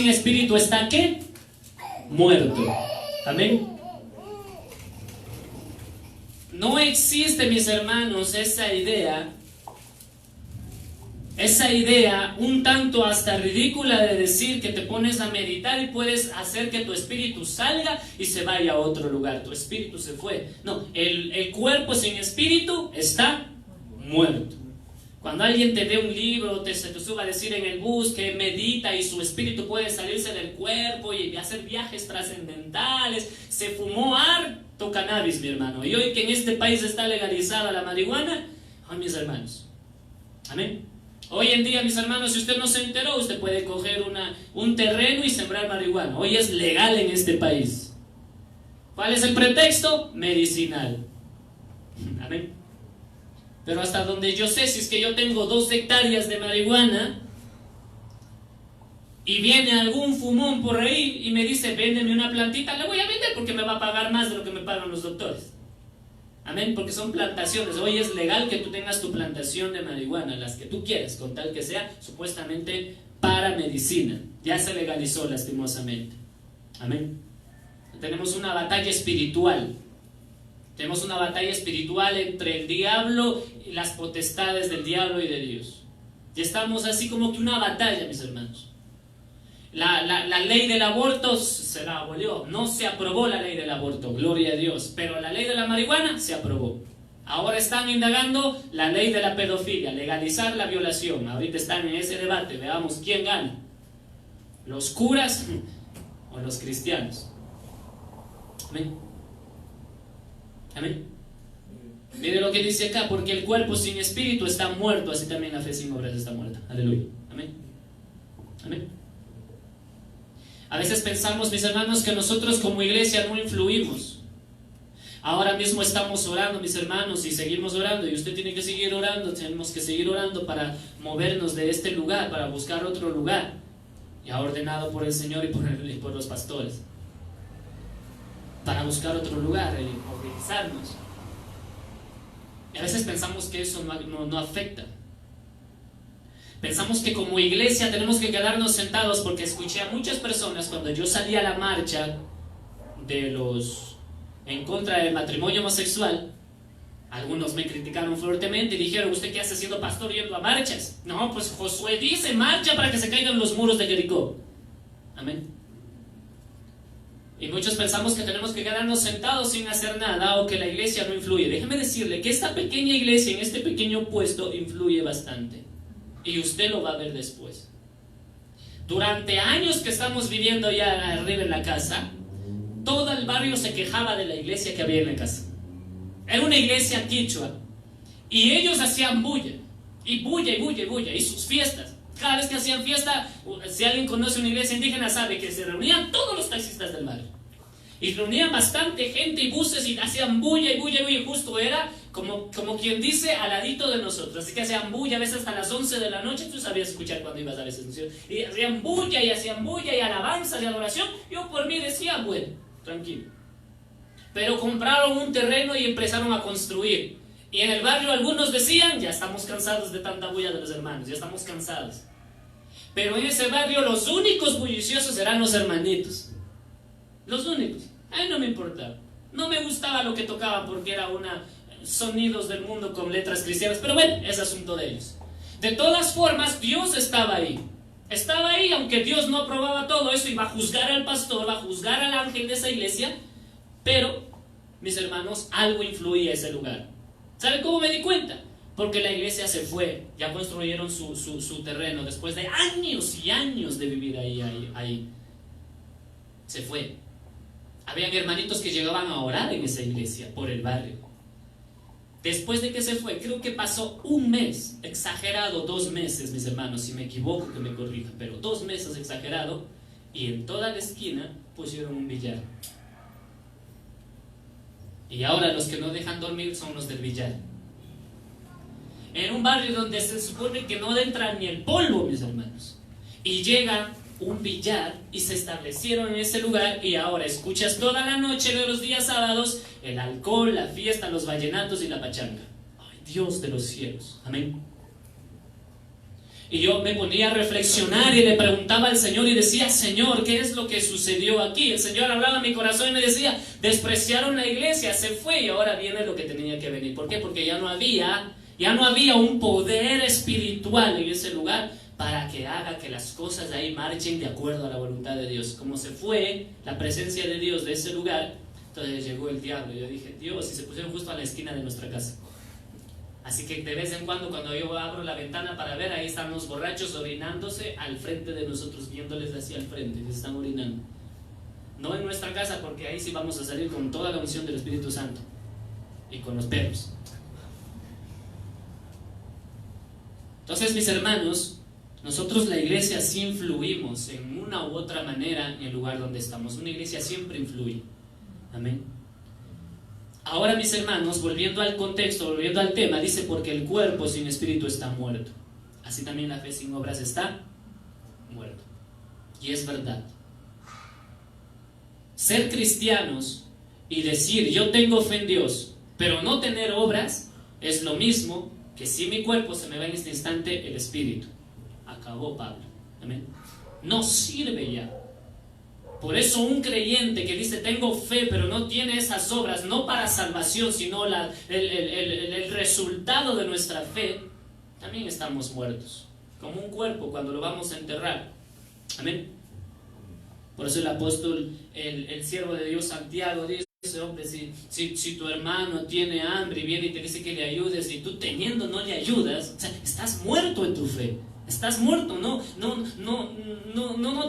espíritu está ¿qué? Muerto. Amén. No existe, mis hermanos, esa idea un tanto hasta ridícula de decir que te pones a meditar y puedes hacer que tu espíritu salga y se vaya a otro lugar. Tu espíritu se fue. No, el cuerpo sin espíritu está muerto. Cuando alguien te dé un libro, se te suba a decir en el bus que medita y su espíritu puede salirse del cuerpo y hacer viajes trascendentales, se fumó harto cannabis, mi hermano. Y hoy que en este país está legalizada la marihuana, ay, mis hermanos. Amén. Hoy en día, mis hermanos, si usted no se enteró, usted puede coger un terreno y sembrar marihuana. Hoy es legal en este país. ¿Cuál es el pretexto? Medicinal. Amén. Pero hasta donde yo sé, si es que yo tengo 2 hectáreas de marihuana y viene algún fumón por ahí y me dice, véndeme una plantita, le voy a vender porque me va a pagar más de lo que me pagan los doctores. Amén, porque son plantaciones. Hoy es legal que tú tengas tu plantación de marihuana, las que tú quieras, con tal que sea supuestamente para medicina. Ya se legalizó lastimosamente. Amén. Tenemos una batalla espiritual. Tenemos una batalla espiritual entre el diablo y las potestades del diablo y de Dios. Y estamos así como que una batalla, mis hermanos. La ley del aborto se la abolió. No se aprobó la ley del aborto, gloria a Dios. Pero la ley de la marihuana se aprobó. Ahora están indagando la ley de la pedofilia, legalizar la violación. Ahorita están en ese debate. Veamos quién gana, los curas o los cristianos. Amén. Amén. Mire lo que dice acá, porque el cuerpo sin espíritu está muerto, así también la fe sin obras está muerta. Aleluya. Amén. Amén. A veces pensamos, mis hermanos, que nosotros como iglesia no influimos. Ahora mismo estamos orando, mis hermanos, y seguimos orando, y usted tiene que seguir orando, tenemos que seguir orando para movernos de este lugar, para buscar otro lugar, ya ordenado por el Señor y por los pastores, para buscar otro lugar y organizarnos. Y a veces pensamos que eso no afecta. Pensamos que como iglesia tenemos que quedarnos sentados, porque escuché a muchas personas cuando yo salí a la marcha en contra del matrimonio homosexual. Algunos me criticaron fuertemente y dijeron: ¿usted qué hace siendo pastor yendo a marchas? No, pues Josué dice: marcha para que se caigan los muros de Jericó. Amén. Y muchos pensamos que tenemos que quedarnos sentados sin hacer nada, o que la iglesia no influye. Déjeme decirle que esta pequeña iglesia en este pequeño puesto influye bastante. Y usted lo va a ver después. Durante años que estamos viviendo ya arriba en la casa, todo el barrio se quejaba de la iglesia que había en la casa. Era una iglesia quichua, y ellos hacían bulla, y bulla, y bulla, y bulla, y sus fiestas. Cada vez que hacían fiesta, si alguien conoce una iglesia indígena sabe que se reunían todos los taxistas del barrio, y reunían bastante gente y buses, y hacían bulla, y bulla, y bulla, y justo era como quien dice al ladito de nosotros. Así que hacían bulla a veces hasta las 11 de la noche. Tú sabías escuchar cuando ibas a veces, ¿no? Y hacían bulla y alabanzas y adoración. Yo por mí decía: bueno, tranquilo. Pero compraron un terreno y empezaron a construir. Y en el barrio algunos decían: ya estamos cansados de tanta bulla de los hermanos, ya estamos cansados. Pero en ese barrio los únicos bulliciosos eran los hermanitos. Los únicos. A mí no me importaba. No me gustaba lo que tocaban, porque era sonidos del mundo con letras cristianas. Pero bueno, es asunto de ellos. De todas formas, Dios estaba ahí. Estaba ahí, aunque Dios no aprobaba todo eso, y va a juzgar al pastor, va a juzgar al ángel de esa iglesia. Pero, mis hermanos, algo influía en ese lugar. ¿Sabe cómo me di cuenta? Porque la iglesia se fue. Ya construyeron su terreno después de años y años de vivir ahí. Se fue. Habían hermanitos que llegaban a orar en esa iglesia por el barrio. Después de que se fue, creo que pasó un mes, exagerado 2 meses, mis hermanos, si me equivoco que me corrijan, pero 2 meses exagerado, y en toda la esquina pusieron un billar. Y ahora los que no dejan dormir son los del billar. En un barrio donde se supone que no entra ni el polvo, mis hermanos. Y llega un billar y se establecieron en ese lugar, y ahora escuchas toda la noche de los días sábados el alcohol, la fiesta, los vallenatos y la pachanga. Ay, Dios de los cielos. Amén. Y yo me ponía a reflexionar y le preguntaba al Señor y decía: Señor, ¿qué es lo que sucedió aquí? El Señor hablaba a mi corazón y me decía: despreciaron la iglesia, se fue, y ahora viene lo que tenía que venir. ¿Por qué? Porque ya no había un poder espiritual en ese lugar para que haga que las cosas de ahí marchen de acuerdo a la voluntad de Dios. Como se fue la presencia de Dios de ese lugar, entonces llegó el diablo. Yo dije: Dios, y se pusieron justo a la esquina de nuestra casa. Así que de vez en cuando yo abro la ventana para ver, ahí están los borrachos orinándose al frente de nosotros, viéndoles hacia el frente, que se están orinando. No en nuestra casa, porque ahí sí vamos a salir con toda la unción del Espíritu Santo y con los perros. Entonces, mis hermanos, nosotros la iglesia sí influimos en una u otra manera en el lugar donde estamos. Una iglesia siempre influye. Amén. Ahora, mis hermanos, volviendo al contexto, volviendo al tema, dice: porque el cuerpo sin espíritu está muerto. Así también la fe sin obras está muerto. Y es verdad. Ser cristianos y decir: yo tengo fe en Dios, pero no tener obras, es lo mismo que si mi cuerpo se me va en este instante el espíritu. Acabó Pablo. Amén. No sirve ya. Por eso un creyente que dice: tengo fe, pero no tiene esas obras, no para salvación, sino el resultado de nuestra fe, también estamos muertos. Como un cuerpo cuando lo vamos a enterrar. Amén. Por eso el apóstol, el siervo de Dios Santiago dice: hombre, si tu hermano tiene hambre y viene y te dice que le ayudes, y tú teniendo no le ayudas, o sea, estás muerto en tu fe. Estás muerto, no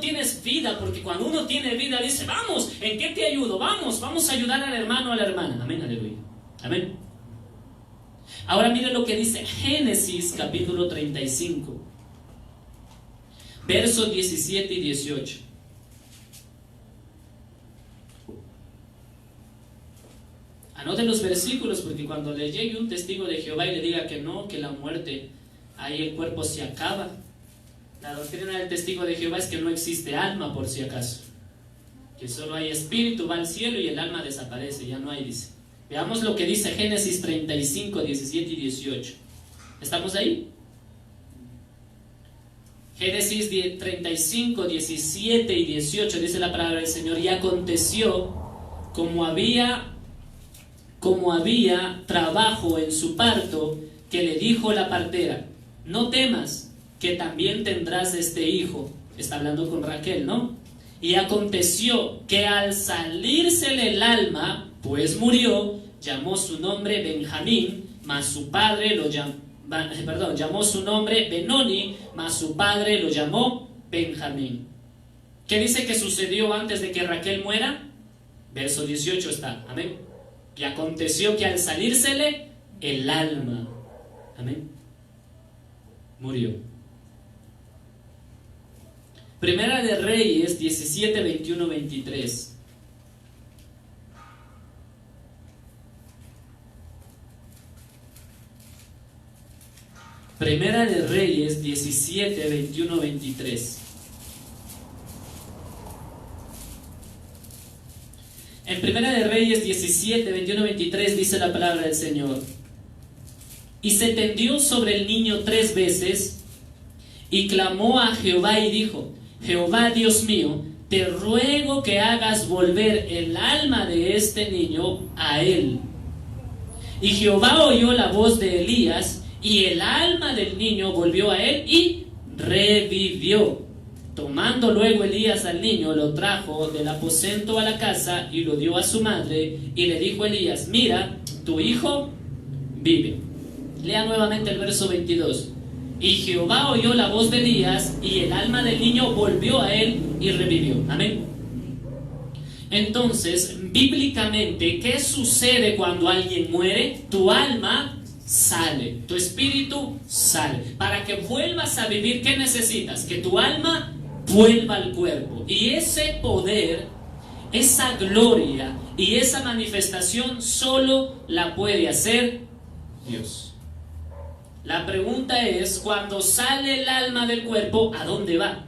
tienes vida, porque cuando uno tiene vida dice: vamos, ¿en qué te ayudo? Vamos a ayudar al hermano o a la hermana. Amén, aleluya. Amén. Ahora mire lo que dice Génesis capítulo 35, versos 17 y 18. Anoten los versículos, porque cuando le llegue un testigo de Jehová y le diga que no, que la muerte, ahí el cuerpo se acaba. La doctrina del testigo de Jehová es que no existe alma, por si acaso, que solo hay espíritu, va al cielo y el alma desaparece, ya no hay, dice. Veamos lo que dice Génesis 35, 17 y 18. ¿Estamos ahí? Génesis 35, 17 y 18 dice la palabra del Señor: y aconteció, como había trabajo en su parto, que le dijo la partera: no temas, que también tendrás este hijo. Está hablando con Raquel, ¿no? Y aconteció que al salírsele el alma, pues murió, llamó su nombre Benjamín, mas su padre lo llamó su nombre Benoni, mas su padre lo llamó Benjamín. ¿Qué dice que sucedió antes de que Raquel muera? Verso 18 está, amén. Y aconteció que al salírsele el alma, amén, murió. Primera de Reyes 17, 21, 23. Primera de Reyes 17, 21, 23. En Primera de Reyes 17, 21, 23 dice la palabra del Señor: y se tendió sobre el niño 3 veces y clamó a Jehová y dijo: Jehová Dios mío, te ruego que hagas volver el alma de este niño a él. Y Jehová oyó la voz de Elías, y el alma del niño volvió a él y revivió. Tomando luego Elías al niño, lo trajo del aposento a la casa y lo dio a su madre, y le dijo Elías: mira, tu hijo vive. Lea nuevamente el verso 22. Y Jehová oyó la voz de Elías, y el alma del niño volvió a él y revivió. Amén. Entonces, bíblicamente, ¿qué sucede cuando alguien muere? Tu alma sale, tu espíritu sale. Para que vuelvas a vivir, ¿qué necesitas? Que tu alma vuelva al cuerpo. Y ese poder, esa gloria y esa manifestación solo la puede hacer Dios. La pregunta es, cuando sale el alma del cuerpo, ¿a dónde va?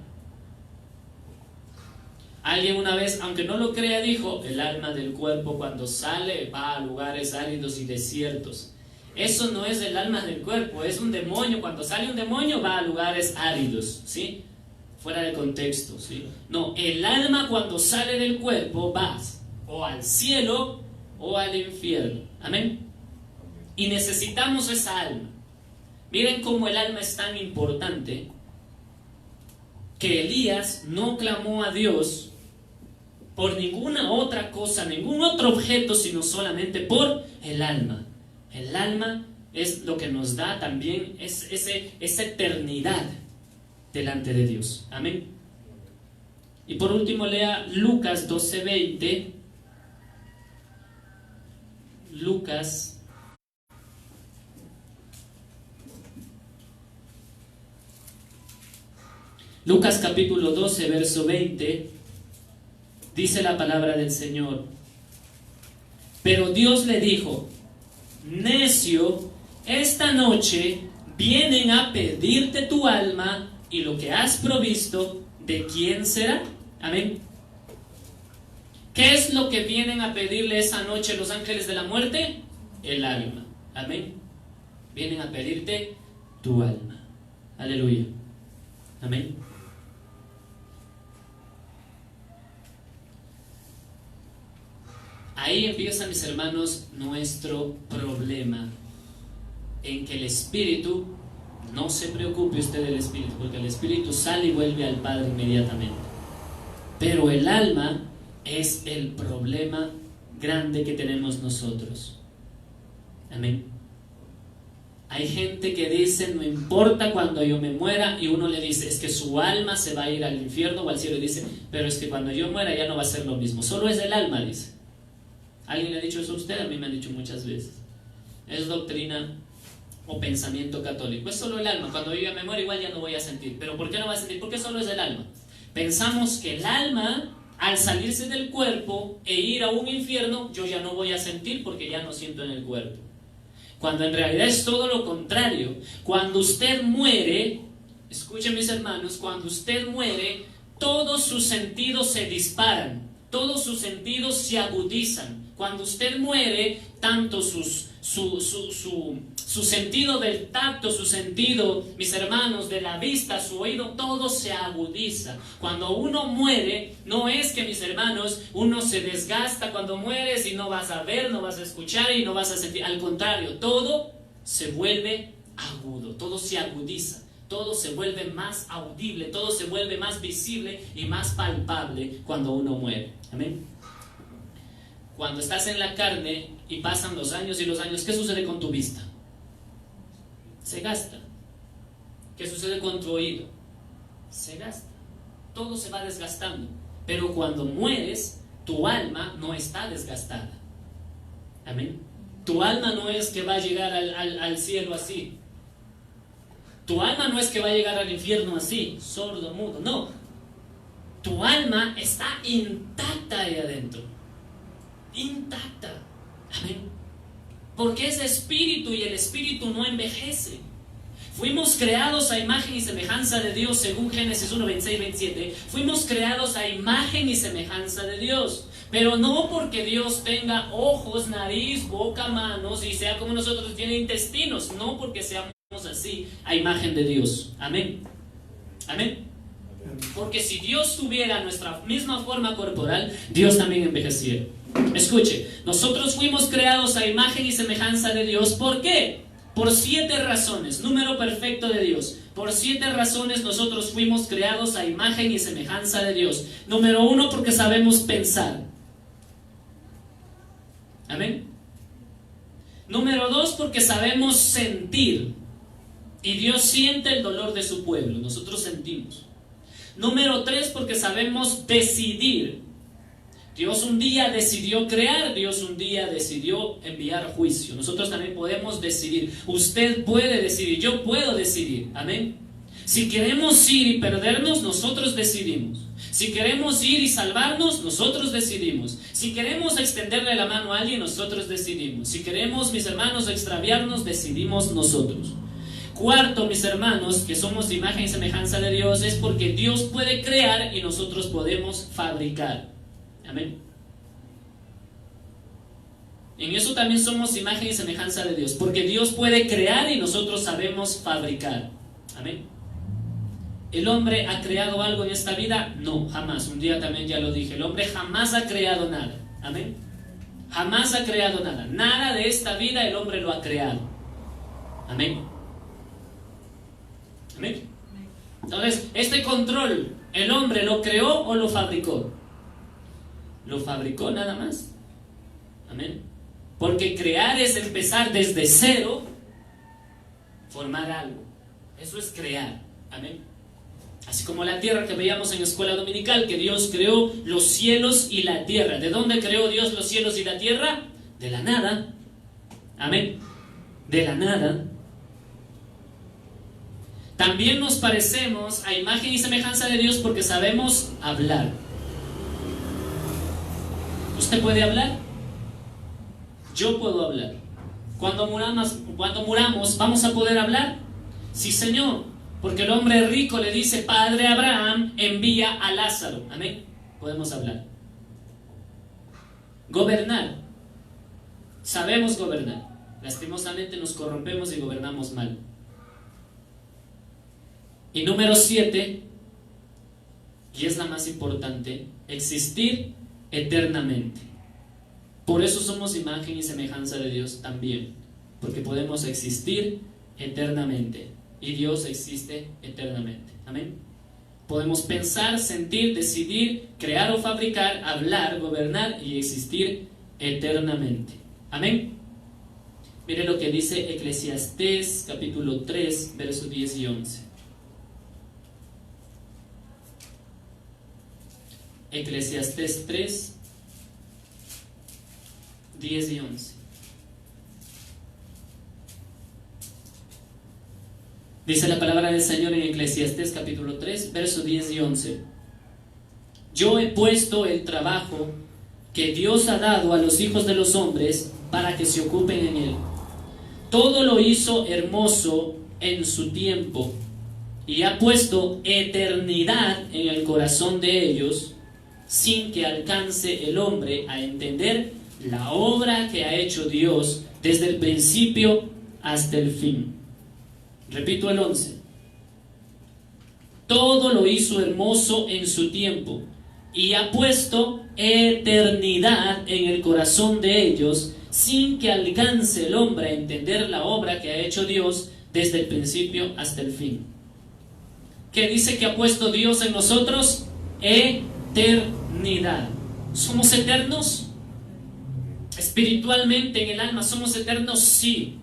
Alguien una vez, aunque no lo crea, dijo: el alma del cuerpo cuando sale va a lugares áridos y desiertos. Eso no es el alma del cuerpo, es un demonio. Cuando sale un demonio va a lugares áridos, ¿sí? Fuera de contexto, ¿sí? No, el alma cuando sale del cuerpo va o al cielo o al infierno. Amén. Y necesitamos esa alma. Miren cómo el alma es tan importante que Elías no clamó a Dios por ninguna otra cosa, ningún otro objeto, sino solamente por el alma. El alma es lo que nos da también esa eternidad delante de Dios. Amén. Y por último, lea Lucas 12:20. Lucas capítulo 12, verso 20, dice la palabra del Señor: pero Dios le dijo: necio, esta noche vienen a pedirte tu alma, y lo que has provisto, ¿de quién será? Amén. ¿Qué es lo que vienen a pedirle esa noche los ángeles de la muerte? El alma. Amén. Vienen a pedirte tu alma. Aleluya. Amén. Ahí empieza, mis hermanos, nuestro problema, en que el espíritu, no se preocupe usted del espíritu, porque el espíritu sale y vuelve al Padre inmediatamente. Pero el alma es el problema grande que tenemos nosotros. Amén. Hay gente que dice: no importa cuando yo me muera, y uno le dice: es que su alma se va a ir al infierno o al cielo, y dice: pero es que cuando yo muera ya no va a ser lo mismo, solo es el alma, dice. ¿Alguien le ha dicho eso a usted? A mí me han dicho muchas veces. Es doctrina o pensamiento católico. Es solo el alma. Cuando yo ya me muero, igual ya no voy a sentir. ¿Pero por qué no voy a sentir? Porque solo es el alma. Pensamos que el alma al salirse del cuerpo e ir a un infierno, yo ya no voy a sentir porque ya no siento en el cuerpo. Cuando en realidad es todo lo contrario. Cuando usted muere, escuchen mis hermanos, cuando usted muere, todos sus sentidos se disparan, todos sus sentidos se agudizan. Cuando usted muere, tanto su sentido del tacto, su sentido, mis hermanos, de la vista, su oído, todo se agudiza. Cuando uno muere, no es que, mis hermanos, uno se desgasta cuando mueres y no vas a ver, no vas a escuchar y no vas a sentir. Al contrario, todo se vuelve agudo, todo se agudiza. Todo se vuelve más audible, todo se vuelve más visible y más palpable cuando uno muere. Amén. Cuando estás en la carne y pasan los años y los años, ¿qué sucede con tu vista? Se gasta. ¿Qué sucede con tu oído? Se gasta. Todo se va desgastando. Pero cuando mueres, tu alma no está desgastada. Amén. Tu alma no es que va a llegar al cielo así. Tu alma no es que va a llegar al infierno así, sordo, mudo, no. Tu alma está intacta ahí adentro. Intacta. Amén. Porque es espíritu y el espíritu no envejece. Fuimos creados a imagen y semejanza de Dios, según Génesis 1, 26, 27. Fuimos creados a imagen y semejanza de Dios. Pero no porque Dios tenga ojos, nariz, boca, manos y sea como nosotros, tiene intestinos. No porque seamos así a imagen de Dios. Amén. Amén. Porque si Dios tuviera nuestra misma forma corporal, Dios también envejeciera. Escuche, nosotros fuimos creados a imagen y semejanza de Dios. ¿Por qué? Por 7 razones. Número perfecto de Dios. Por 7 razones nosotros fuimos creados a imagen y semejanza de Dios. Número 1, porque sabemos pensar. Amén. Número 2, porque sabemos sentir. Y Dios siente el dolor de su pueblo. Nosotros sentimos. Número 3, porque sabemos decidir. Dios un día decidió crear, Dios un día decidió enviar juicio. Nosotros también podemos decidir. Usted puede decidir, yo puedo decidir. Amén. Si queremos ir y perdernos, nosotros decidimos. Si queremos ir y salvarnos, nosotros decidimos. Si queremos extenderle la mano a alguien, nosotros decidimos. Si queremos, mis hermanos, extraviarnos, decidimos nosotros. Cuarto, mis hermanos, que somos de imagen y semejanza de Dios, es porque Dios puede crear y nosotros podemos fabricar. Amén. En eso también somos imagen y semejanza de Dios, porque Dios puede crear y nosotros sabemos fabricar. Amén. ¿El hombre ha creado algo en esta vida? No, jamás. Un día también ya lo dije. El hombre jamás ha creado nada. Amén. Jamás ha creado nada. Nada de esta vida el hombre lo ha creado. Amén. Amén. Entonces, este control, ¿el hombre lo creó o lo fabricó? Lo fabricó nada más. Amén. Porque crear es empezar desde cero, formar algo. Eso es crear. Amén. Así como la tierra que veíamos en escuela dominical, que Dios creó los cielos y la tierra. ¿De dónde creó Dios los cielos y la tierra? De la nada. Amén. De la nada. También nos parecemos a imagen y semejanza de Dios porque sabemos hablar. ¿Usted puede hablar? Yo puedo hablar. Cuando muramos, ¿vamos a poder hablar? Sí, Señor. Porque el hombre rico le dice, Padre Abraham, envía a Lázaro. Amén. Podemos hablar. Gobernar. Sabemos gobernar. Lastimosamente nos corrompemos y gobernamos mal. Y número 7, y es la más importante, existir eternamente. Por eso somos imagen y semejanza de Dios también, porque podemos existir eternamente y Dios existe eternamente. Amén. Podemos pensar, sentir, decidir, crear o fabricar, hablar, gobernar y existir eternamente. Amén. Mire lo que dice Eclesiastés capítulo 3, versos 10 y 11. Eclesiastés 3, 10 y 11. Dice la palabra del Señor en Eclesiastés capítulo 3, versos 10 y 11. yo he puesto el trabajo que Dios ha dado a los hijos de los hombres para que se ocupen en él. Todo lo hizo hermoso en su tiempo y ha puesto eternidad en el corazón de ellos, sin que alcance el hombre a entender la obra que ha hecho Dios desde el principio hasta el fin. Repito el 11. Todo lo hizo hermoso en su tiempo y ha puesto eternidad en el corazón de ellos, sin que alcance el hombre a entender la obra que ha hecho Dios desde el principio hasta el fin. ¿Qué dice que ha puesto Dios en nosotros? Eternidad. ¿Somos eternos? Espiritualmente, en el alma, ¿somos eternos? Sí.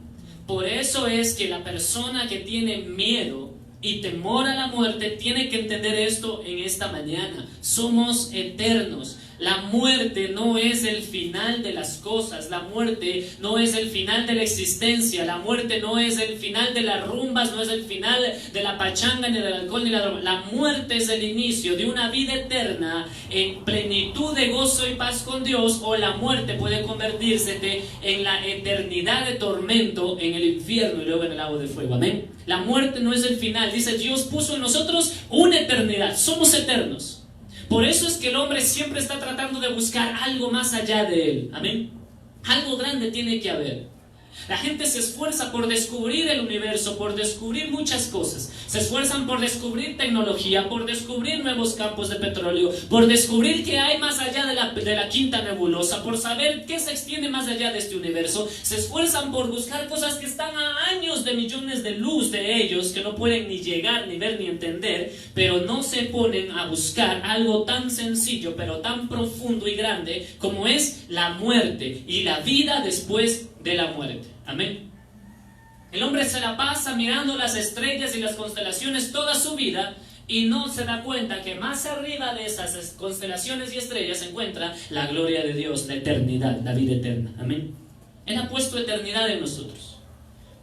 Por eso es que la persona que tiene miedo y temor a la muerte tiene que entender esto en esta mañana. Somos eternos. La muerte no es el final de las cosas. La muerte no es el final de la existencia. La muerte no es el final de las rumbas, no es el final de la pachanga, ni del alcohol, ni la droga. La muerte es el inicio de una vida eterna en plenitud de gozo y paz con Dios, o la muerte puede convertirse en la eternidad de tormento en el infierno y luego en el lago de fuego. Amén. La muerte no es el final. Dice, Dios puso en nosotros una eternidad. Somos eternos. Por eso es que el hombre siempre está tratando de buscar algo más allá de él. Amén. Algo grande tiene que haber. La gente se esfuerza por descubrir el universo, por descubrir muchas cosas. Se esfuerzan por descubrir tecnología, por descubrir nuevos campos de petróleo, por descubrir qué hay más allá de la quinta nebulosa, por saber qué se extiende más allá de este universo. Se esfuerzan por buscar cosas que están a años de millones de luz de ellos, que no pueden ni llegar, ni ver, ni entender, pero no se ponen a buscar algo tan sencillo, pero tan profundo y grande como es la muerte y la vida después de la muerte. Amén. El hombre se la pasa mirando las estrellas y las constelaciones toda su vida y no se da cuenta que más arriba de esas constelaciones y estrellas se encuentra la gloria de Dios, la eternidad, la vida eterna. Amén. Él ha puesto eternidad en nosotros.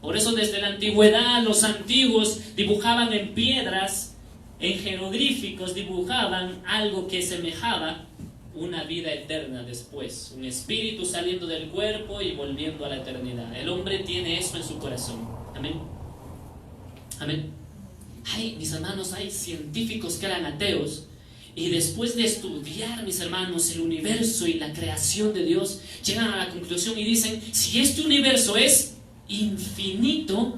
Por eso desde la antigüedad los antiguos dibujaban en piedras, en jeroglíficos dibujaban algo que semejaba una vida eterna después, un espíritu saliendo del cuerpo y volviendo a la eternidad. El hombre tiene eso en su corazón. Amén. Amén. Mis hermanos, hay científicos que eran ateos y después de estudiar, mis hermanos, el universo y la creación de Dios, llegan a la conclusión y dicen, si este universo es infinito,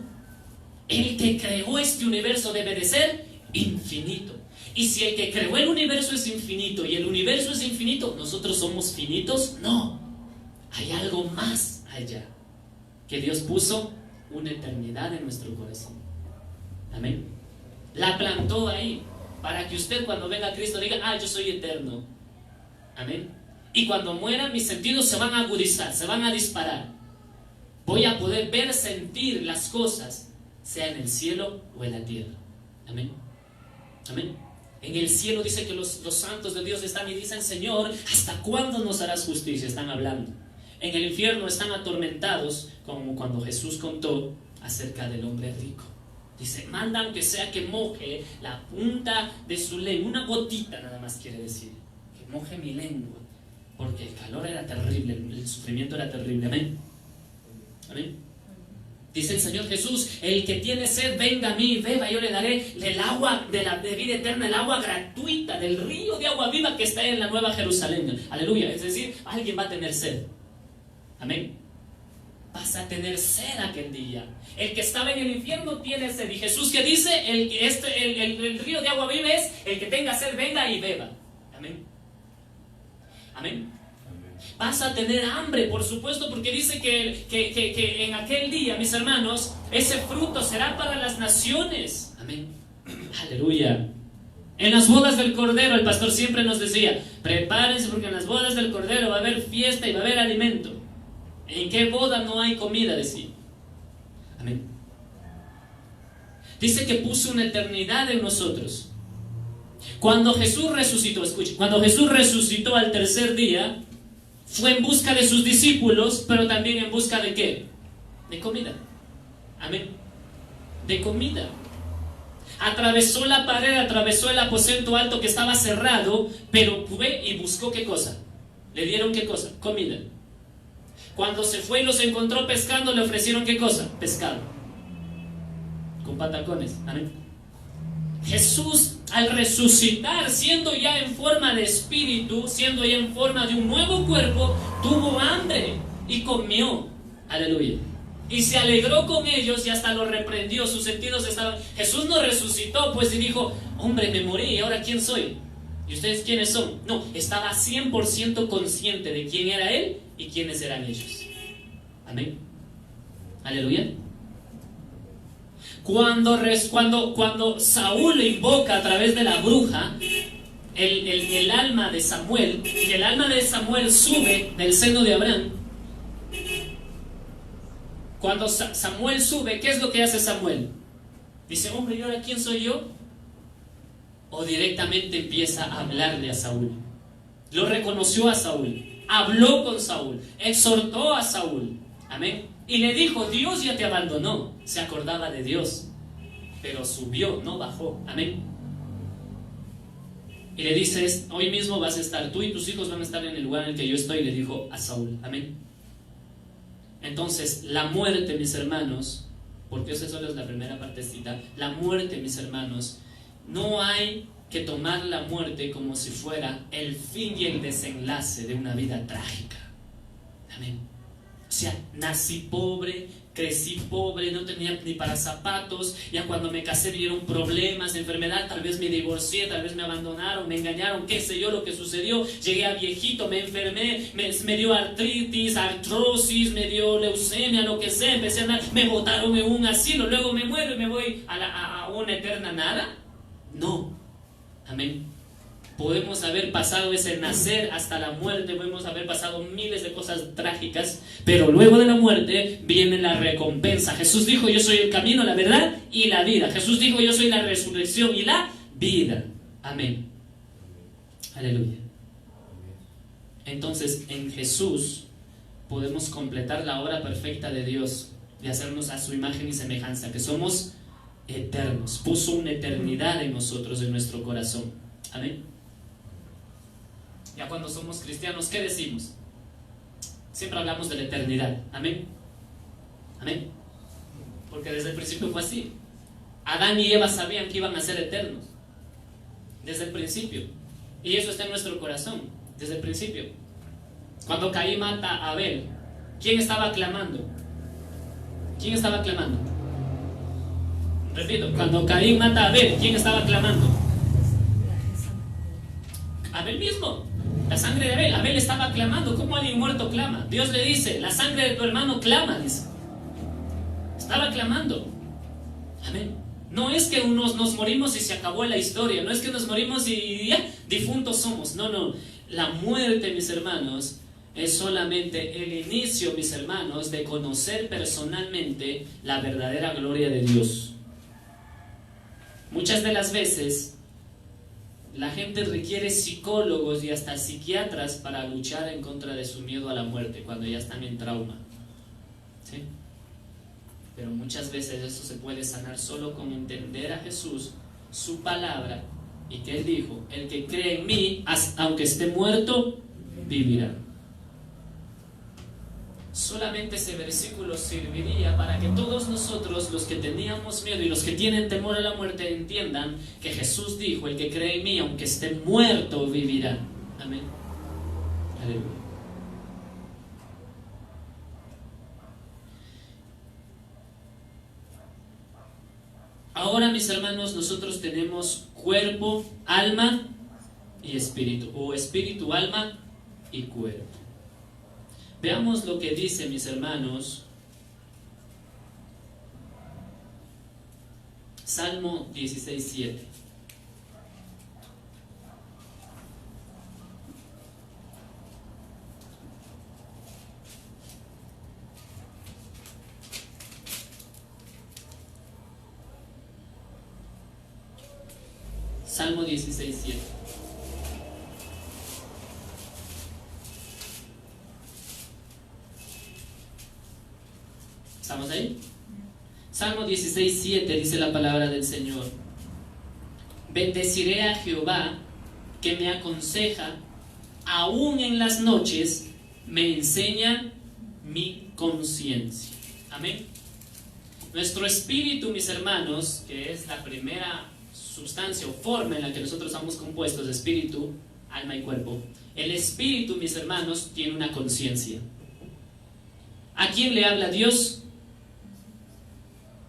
el que creó este universo debe de ser infinito. Y si el que creó el universo es infinito y el universo es infinito, ¿nosotros somos finitos? No. Hay algo más allá, que Dios puso una eternidad en nuestro corazón. Amén. La plantó ahí para que usted cuando venga a Cristo diga, yo soy eterno. Amén. Y cuando muera mis sentidos se van a agudizar, se van a disparar. Voy a poder ver, sentir las cosas, sea en el cielo o en la tierra. Amén. Amén. En el cielo dice que los santos de Dios están y dicen, Señor, ¿hasta cuándo nos harás justicia? Están hablando. En el infierno están atormentados, como cuando Jesús contó acerca del hombre rico. Dice, manda aunque sea que moje la punta de su lengua, una gotita nada más quiere decir, que moje mi lengua, porque el calor era terrible, el sufrimiento era terrible. Amén. Amén. Dice el Señor Jesús, el que tiene sed, venga a mí, beba, yo le daré el agua de vida eterna, el agua gratuita, del río de agua viva que está en la Nueva Jerusalén. Aleluya. Es decir, alguien va a tener sed. Amén. Vas a tener sed aquel día. El que estaba en el infierno tiene sed. Y Jesús, ¿qué dice? El río de agua viva es, el que tenga sed, venga y beba. Amén. Amén. Vas a tener hambre, por supuesto, porque dice que en aquel día, mis hermanos, ese fruto será para las naciones. Amén. Aleluya. En las bodas del Cordero, el pastor siempre nos decía, prepárense porque en las bodas del Cordero va a haber fiesta y va a haber alimento. ¿En qué boda no hay comida? Decía. Amén. Dice que puso una eternidad en nosotros. Cuando Jesús resucitó, escuche, cuando Jesús resucitó al tercer día, fue en busca de sus discípulos, pero también en busca de ¿qué? De comida. Amén. De comida. atravesó la pared, atravesó el aposento alto que estaba cerrado, pero fue y buscó ¿qué cosa? ¿Le dieron qué cosa? Comida. Cuando se fue y los encontró pescando, le ofrecieron ¿qué cosa? Pescado. Con patacones. Amén. Jesús, al resucitar, siendo ya en forma de espíritu, siendo ya en forma de un nuevo cuerpo, tuvo hambre y comió. Aleluya. Y se alegró con ellos y hasta los reprendió. Sus sentidos estaban... Jesús no resucitó pues y dijo: hombre, me morí, ¿y ahora quién soy? ¿Y ustedes quiénes son? No, estaba 100% consciente de quién era Él y quiénes eran ellos. Amén. Aleluya. Cuando Saúl invoca a través de la bruja el alma de Samuel, y el alma de Samuel sube del seno de Abraham, cuando Samuel sube, ¿qué es lo que hace Samuel? Dice: hombre, ¿y ahora quién soy yo? O directamente empieza a hablarle a Saúl. Lo reconoció a Saúl, habló con Saúl, exhortó a Saúl. Amén. Y le dijo: Dios ya te abandonó. Se acordaba de Dios, pero subió, no bajó. Amén. Y le dices: hoy mismo vas a estar, tú y tus hijos van a estar en el lugar en el que yo estoy. Le dijo a Saúl. Amén. Entonces, la muerte, mis hermanos, porque esa solo es la primera partecita, la muerte, mis hermanos, no hay que tomar la muerte como si fuera el fin y el desenlace de una vida trágica. Amén. O sea, nací pobre, crecí pobre, no tenía ni para zapatos, ya cuando me casé vinieron problemas, enfermedad, tal vez me divorcié, tal vez me abandonaron, me engañaron, qué sé yo lo que sucedió, llegué a viejito, me enfermé, me dio artritis, artrosis, me dio leucemia, lo que sea, empecé a andar, me botaron en un asilo, luego me muero y me voy a una eterna nada. No. Amén. Podemos haber pasado ese nacer hasta la muerte, podemos haber pasado miles de cosas trágicas, pero luego de la muerte viene la recompensa. Jesús dijo: yo soy el camino, la verdad y la vida. Jesús dijo: yo soy la resurrección y la vida. Amén. Aleluya. Entonces, en Jesús podemos completar la obra perfecta de Dios, de hacernos a su imagen y semejanza, que somos eternos. Puso una eternidad en nosotros, en nuestro corazón. Amén. Ya cuando somos cristianos, ¿qué decimos? Siempre hablamos de la eternidad. Amén. Amén. Porque desde el principio fue así. Adán y Eva sabían que iban a ser eternos desde el principio, y eso está en nuestro corazón desde el principio. Cuando Caín mata a Abel, ¿quién estaba clamando? ¿Quién estaba clamando? Repito, cuando Caín mata a Abel, ¿quién estaba clamando? Abel mismo, la sangre de Abel. Abel estaba clamando. ¿Cómo alguien muerto clama? Dios le dice: la sangre de tu hermano clama, dice. Estaba clamando. Amén. No es que nos morimos y se acabó la historia, no es que nos morimos y ya, difuntos somos. No, no. La muerte, mis hermanos, es solamente el inicio, mis hermanos, de conocer personalmente la verdadera gloria de Dios. Muchas de las veces la gente requiere psicólogos y hasta psiquiatras para luchar en contra de su miedo a la muerte cuando ya están en trauma. ¿Sí? Pero muchas veces eso se puede sanar solo con entender a Jesús, su palabra, y que Él dijo: el que cree en mí, aunque esté muerto, vivirá. Solamente ese versículo serviría para que todos nosotros, los que teníamos miedo y los que tienen temor a la muerte, entiendan que Jesús dijo: el que cree en mí, aunque esté muerto, vivirá. Amén. Aleluya. Ahora, mis hermanos, nosotros tenemos cuerpo, alma y espíritu, o espíritu, alma y cuerpo. Veamos lo que dice, mis hermanos, Salmo 16:7. Salmo 16:7. ¿Estamos ahí? Salmo 16:7 dice la palabra del Señor: Bendeciré a Jehová, que me aconseja, aún en las noches me enseña mi conciencia. Amén. Nuestro espíritu, mis hermanos, que es la primera sustancia o forma en la que nosotros estamos compuestos, espíritu, alma y cuerpo. El espíritu, mis hermanos, tiene una conciencia. ¿A quién le habla Dios?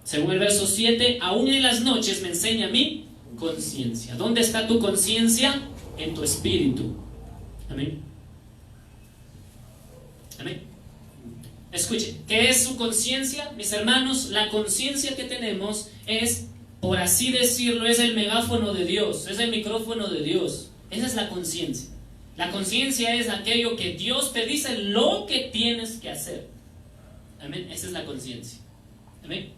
Según el verso 7, aún en las noches me enseña mi conciencia. ¿Dónde está tu conciencia? En tu espíritu. Amén. Amén. Escuche, ¿qué es su conciencia, mis hermanos? La conciencia que tenemos es, por así decirlo, es el megáfono de Dios, es el micrófono de Dios. Esa es la conciencia. La conciencia es aquello que Dios te dice lo que tienes que hacer. Amén. Esa es la conciencia. Amén.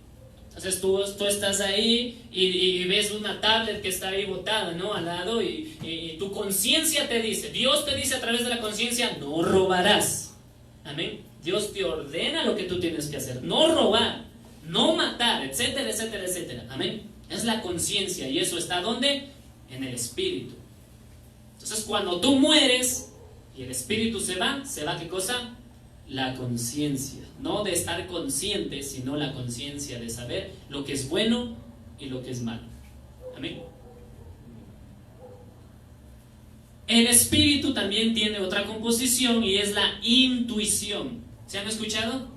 Entonces tú estás ahí y ves una tablet que está ahí botada, ¿no?, al lado, y tu conciencia te dice, Dios te dice a través de la conciencia, no robarás. Amén. Dios te ordena lo que tú tienes que hacer, no robar, no matar, etcétera, etcétera, etcétera. Amén. Es la conciencia, y eso está ¿dónde? En el espíritu. Entonces cuando tú mueres y el espíritu se va ¿qué cosa? La conciencia, no de estar consciente, sino la conciencia de saber lo que es bueno y lo que es malo. Amén. El espíritu también tiene otra composición y es la intuición. ¿Se han escuchado?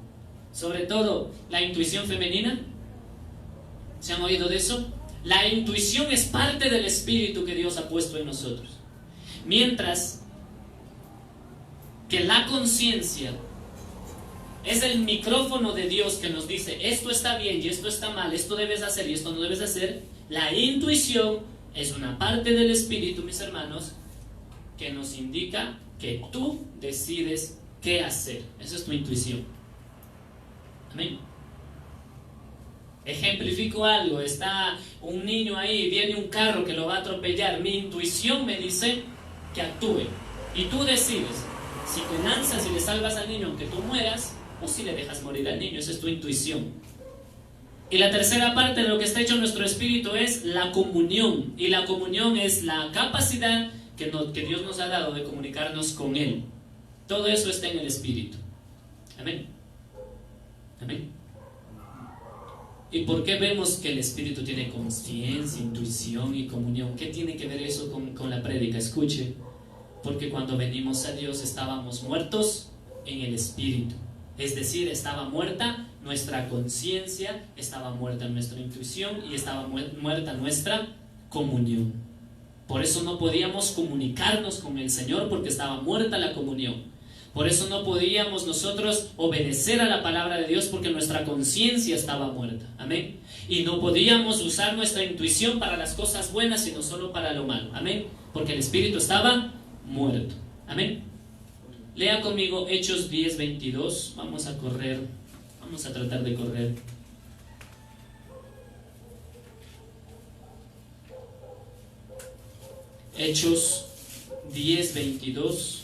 Sobre todo la intuición femenina. ¿Se han oído de eso? La intuición es parte del espíritu que Dios ha puesto en nosotros. Mientras que la conciencia es el micrófono de Dios que nos dice esto está bien y esto está mal, esto debes hacer y esto no debes hacer. La intuición es una parte del espíritu, mis hermanos, que nos indica que tú decides qué hacer. Esa es tu intuición. Amén. Ejemplifico algo. Está un niño ahí, viene un carro que lo va a atropellar. Mi intuición me dice que actúe, y tú decides si te lanzas y le salvas al niño aunque tú mueras, o si le dejas morir al niño. Esa es tu intuición. Y la tercera parte de lo que está hecho nuestro espíritu es la comunión. Y la comunión es la capacidad que Dios nos ha dado de comunicarnos con Él. Todo eso está en el espíritu. Amén. Amén. ¿Y por qué vemos que el espíritu tiene conciencia, intuición y comunión? ¿Qué tiene que ver eso con la prédica? Escuche. Porque cuando venimos a Dios estábamos muertos en el espíritu. Es decir, estaba muerta nuestra conciencia, estaba muerta nuestra intuición y estaba muerta nuestra comunión. Por eso no podíamos comunicarnos con el Señor, porque estaba muerta la comunión. Por eso no podíamos nosotros obedecer a la palabra de Dios, porque nuestra conciencia estaba muerta. Amén. Y no podíamos usar nuestra intuición para las cosas buenas, sino solo para lo malo. Amén. Porque el espíritu estaba muerto. Amén. Lea conmigo Hechos 10:22. Vamos a correr. Vamos a tratar de correr. Hechos 10:22.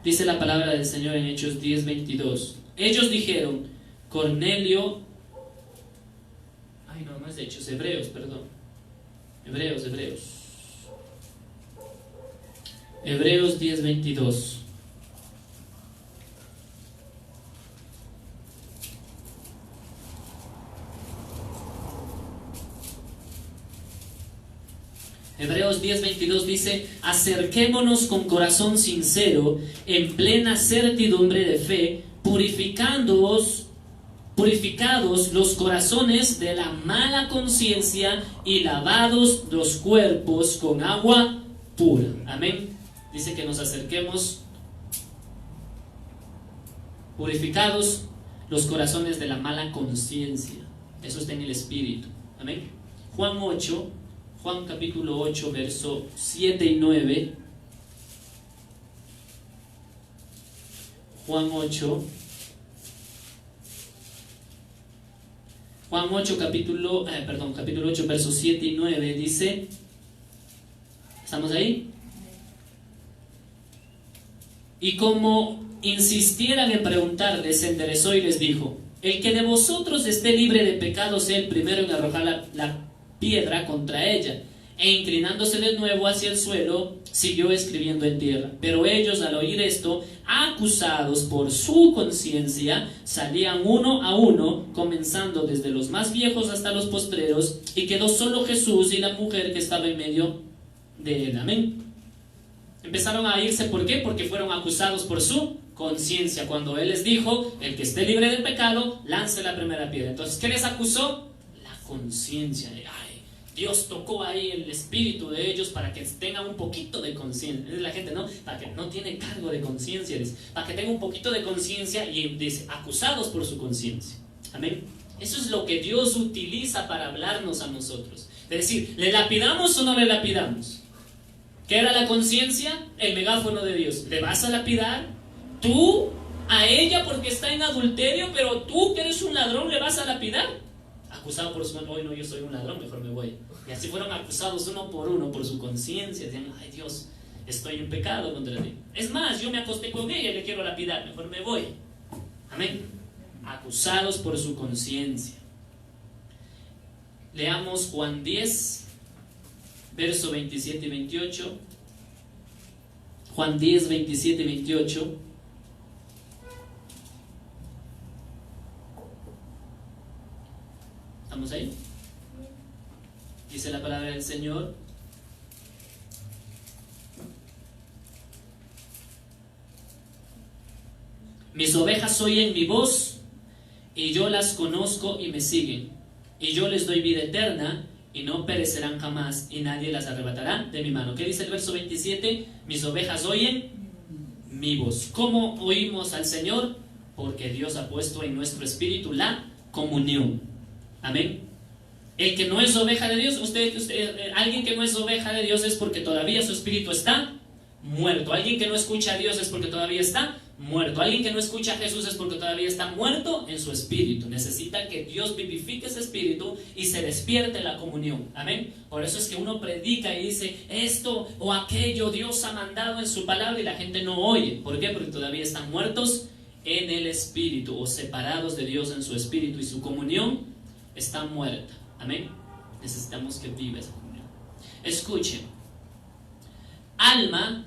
Dice la palabra del Señor en Hechos 10:22. Ellos dijeron, Cornelio... Ay, no es de Hechos, Hebreos, perdón. Hebreos 10:22. Hebreos 10:22 dice, acerquémonos con corazón sincero, en plena certidumbre de fe, purificados los corazones de la mala conciencia y lavados los cuerpos con agua pura. Amén. Dice que nos acerquemos purificados los corazones de la mala conciencia. Eso está en el espíritu. Amén. Juan capítulo 8, verso 7 y 9. Juan 8, capítulo 8, versos 7 y 9 dice, ¿estamos ahí? Y como insistieran en preguntarles, se enderezó y les dijo, El que de vosotros esté libre de pecado sea el primero en arrojar la piedra contra ella. E inclinándose de nuevo hacia el suelo, siguió escribiendo en tierra. Pero ellos, al oír esto, acusados por su conciencia, salían uno a uno, comenzando desde los más viejos hasta los postreros, y quedó solo Jesús y la mujer que estaba en medio de él. Amén. Empezaron a irse, ¿por qué? Porque fueron acusados por su conciencia. Cuando él les dijo, el que esté libre del pecado, lance la primera piedra. Entonces, ¿qué les acusó? La conciencia. Ay, Dios tocó ahí el espíritu de ellos para que tengan un poquito de conciencia. Es la gente, ¿no? Para que no tiene cargo de conciencia, para que tenga un poquito de conciencia, y dice, acusados por su conciencia. Amén. Eso es lo que Dios utiliza para hablarnos a nosotros. Es decir, ¿le lapidamos o no le lapidamos? ¿Qué era la conciencia? El megáfono de Dios. ¿Le vas a lapidar? Tú a ella porque está en adulterio, pero tú que eres un ladrón le vas a lapidar. Acusado por su... Hoy no, yo soy un ladrón, mejor me voy. Y así fueron acusados uno por su conciencia. Decían, ay Dios, estoy en pecado contra ti. Es más, yo me acosté con ella y le quiero lapidar, mejor me voy. Amén. Acusados por su conciencia. Leamos Juan 10, verso 27 y 28. Juan 10, 27 y 28. ¿Estamos ahí? Dice la palabra del Señor: mis ovejas oyen mi voz, y yo las conozco y me siguen, y yo les doy vida eterna, y no perecerán jamás, y nadie las arrebatará de mi mano. ¿Qué dice el verso 27? Mis ovejas oyen mi voz. ¿Cómo oímos al Señor? Porque Dios ha puesto en nuestro espíritu la comunión. Amén. El que no es oveja de Dios, alguien que no es oveja de Dios es porque todavía su espíritu está muerto. Alguien que no escucha a Dios es porque todavía está muerto. Alguien que no escucha a Jesús es porque todavía está muerto en su espíritu. Necesita que Dios vivifique ese espíritu y se despierte la comunión. Amén. Por eso es que uno predica y dice esto o aquello Dios ha mandado en su palabra y la gente no oye. ¿Por qué? Porque todavía están muertos en el espíritu o separados de Dios en su espíritu, y su comunión está muerta. Amén. Necesitamos que viva esa comunión. Escuchen. Alma,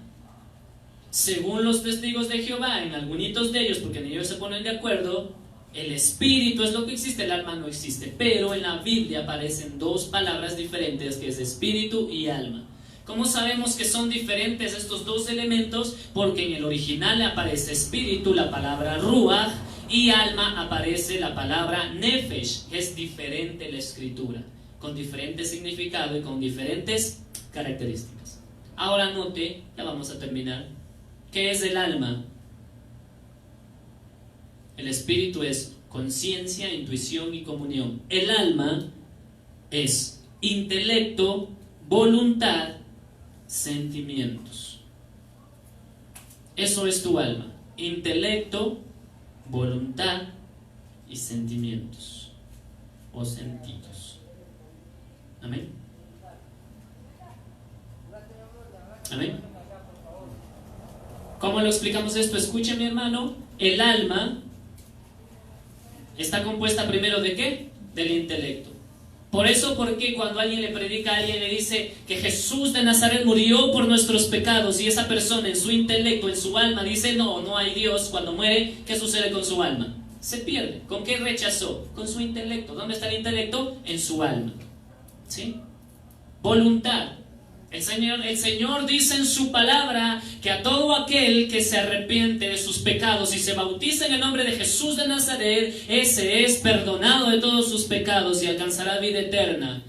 según los testigos de Jehová, en algunos de ellos, porque en ellos se ponen de acuerdo, el espíritu es lo que existe, el alma no existe. Pero en la Biblia aparecen dos palabras diferentes, que es espíritu y alma. ¿Cómo sabemos que son diferentes estos dos elementos? Porque en el original aparece espíritu, la palabra ruach, y alma aparece la palabra nefesh, que es diferente la escritura, con diferente significado y con diferentes características. Ahora note, ya vamos a terminar. ¿Qué es el alma? El espíritu es conciencia, intuición y comunión. El alma es intelecto, voluntad, sentimientos. Eso es tu alma. Intelecto, voluntad y sentimientos o sentidos. Amén. Amén. ¿Cómo lo explicamos esto? Escuche, mi hermano. El alma está compuesta primero ¿de qué? Del intelecto. Por eso, porque cuando alguien le predica a alguien, le dice que Jesús de Nazaret murió por nuestros pecados, y esa persona en su intelecto, en su alma dice no hay Dios, cuando muere, ¿qué sucede con su alma? Se pierde. ¿Con qué rechazó? Con su intelecto. ¿Dónde está el intelecto? En su alma. ¿Sí? Voluntad. El Señor dice en su palabra que a todo aquel que se arrepiente de sus pecados y se bautiza en el nombre de Jesús de Nazaret, ese es perdonado de todos sus pecados y alcanzará vida eterna.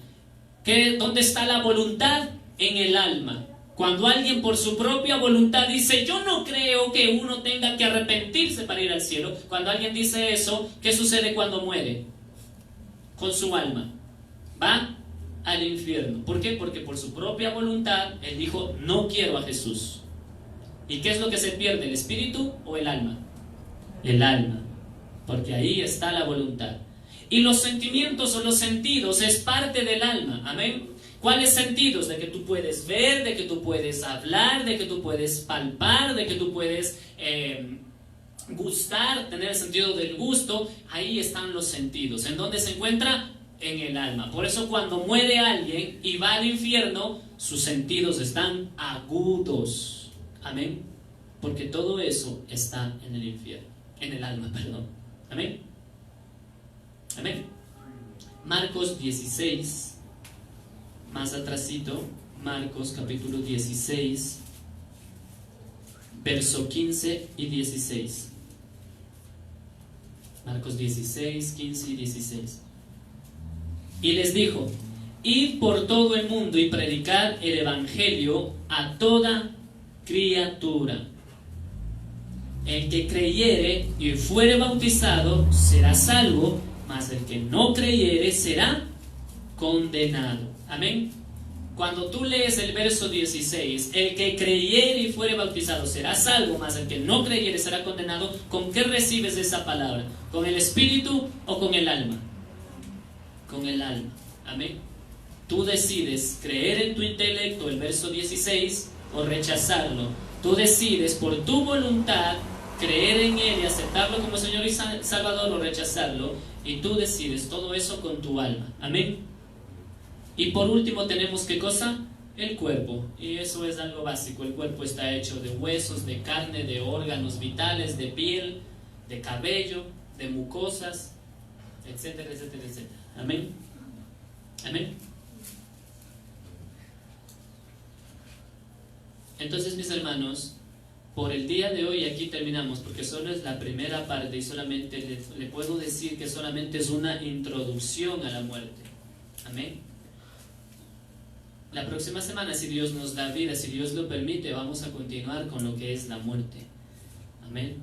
¿Dónde está la voluntad? En el alma. Cuando alguien por su propia voluntad dice yo no creo que uno tenga que arrepentirse para ir al cielo, cuando alguien dice eso, ¿qué sucede cuando muere? Con su alma va al infierno. ¿Por qué? Porque por su propia voluntad él dijo no quiero a Jesús. ¿Y qué es lo que se pierde? ¿El espíritu o el alma? El alma, porque ahí está la voluntad. Y los sentimientos o los sentidos es parte del alma. Amén. ¿Cuáles sentidos? De que tú puedes ver, de que tú puedes hablar, de que tú puedes palpar, de que tú puedes gustar, tener el sentido del gusto, ahí están los sentidos. ¿En dónde se encuentra? En el alma. Por eso cuando muere alguien y va al infierno, sus sentidos están agudos. Amén. Porque todo eso está en el infierno, en el alma, perdón. Amén. Amén. Marcos 16, más atrasito, Marcos capítulo 16, verso 15 y 16. Marcos 16, 15 y 16. Y les dijo: id por todo el mundo y predicad el evangelio a toda criatura. El que creyere y fuere bautizado será salvo, mas el que no creyere será condenado. Amén. Cuando tú lees el verso 16, el que creyere y fuere bautizado será salvo, mas el que no creyere será condenado, ¿con qué recibes esa palabra? ¿Con el espíritu o con el alma? Con el alma. Amén. Tú decides creer en tu intelecto el verso 16 o rechazarlo. Tú decides por tu voluntad creer en Él y aceptarlo como Señor y Salvador o rechazarlo. Y tú decides todo eso con tu alma. Amén. Y por último tenemos, ¿qué cosa? El cuerpo. Y eso es algo básico. El cuerpo está hecho de huesos, de carne, de órganos vitales, de piel, de cabello, de mucosas, etcétera, etcétera, etcétera. Amén. Amén. Entonces, mis hermanos, por el día de hoy aquí terminamos, porque solo es la primera parte y solamente le puedo decir que solamente es una introducción a la muerte. Amén. La próxima semana, si Dios nos da vida, si Dios lo permite, vamos a continuar con lo que es la muerte. Amén.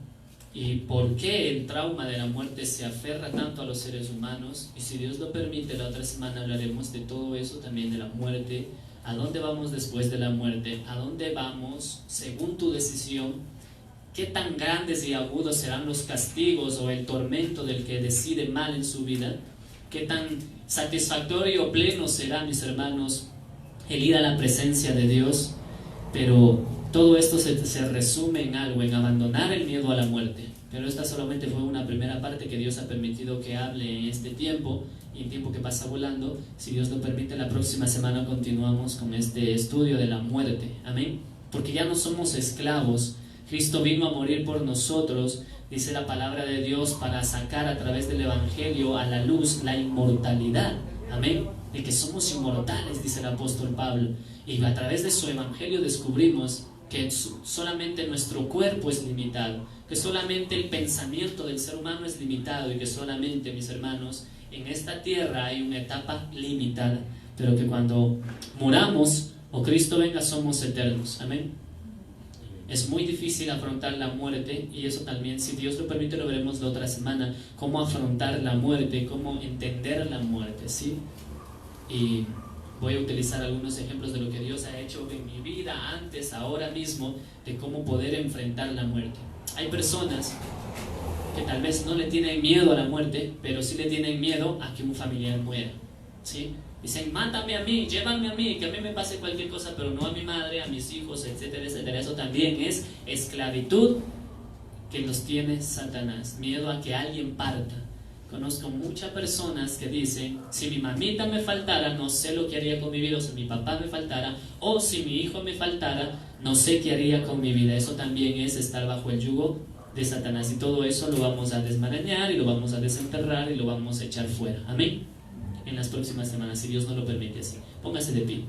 Y por qué el trauma de la muerte se aferra tanto a los seres humanos. Y si Dios lo permite, la otra semana hablaremos de todo eso, también de la muerte. ¿A dónde vamos después de la muerte? ¿A dónde vamos según tu decisión? ¿Qué tan grandes y agudos serán los castigos o el tormento del que decide mal en su vida? ¿Qué tan satisfactorio o pleno será, mis hermanos, el ir a la presencia de Dios? Pero todo esto se resume en algo, en abandonar el miedo a la muerte. Pero esta solamente fue una primera parte que Dios ha permitido que hable en este tiempo, y el tiempo que pasa volando. Si Dios lo permite, la próxima semana continuamos con este estudio de la muerte. Amén. Porque ya no somos esclavos. Cristo vino a morir por nosotros, dice la palabra de Dios, para sacar a través del Evangelio a la luz la inmortalidad. Amén. De que somos inmortales, dice el apóstol Pablo. Y a través de su Evangelio descubrimos que solamente nuestro cuerpo es limitado, que solamente el pensamiento del ser humano es limitado, y que solamente, mis hermanos, en esta tierra hay una etapa limitada, pero que cuando muramos o Cristo venga somos eternos. Amén. Es muy difícil afrontar la muerte, y eso también, si Dios lo permite, lo veremos la otra semana, cómo afrontar la muerte, cómo entender la muerte, ¿sí? Y voy a utilizar algunos ejemplos de lo que Dios ha hecho en mi vida antes, ahora mismo, de cómo poder enfrentar la muerte. Hay personas que tal vez no le tienen miedo a la muerte, pero sí le tienen miedo a que un familiar muera, ¿sí? Dicen: mátame a mí, llévame a mí, que a mí me pase cualquier cosa, pero no a mi madre, a mis hijos, etcétera, etcétera. Eso también es esclavitud que nos tiene Satanás, miedo a que alguien parta. Conozco muchas personas que dicen: si mi mamita me faltara, no sé lo que haría con mi vida. O si mi papá me faltara, o si mi hijo me faltara, no sé qué haría con mi vida. Eso también es estar bajo el yugo de Satanás, y todo eso lo vamos a desmarañar y lo vamos a desenterrar y lo vamos a echar fuera. Amén. En las próximas semanas, si Dios nos lo permite así. Póngase de pie.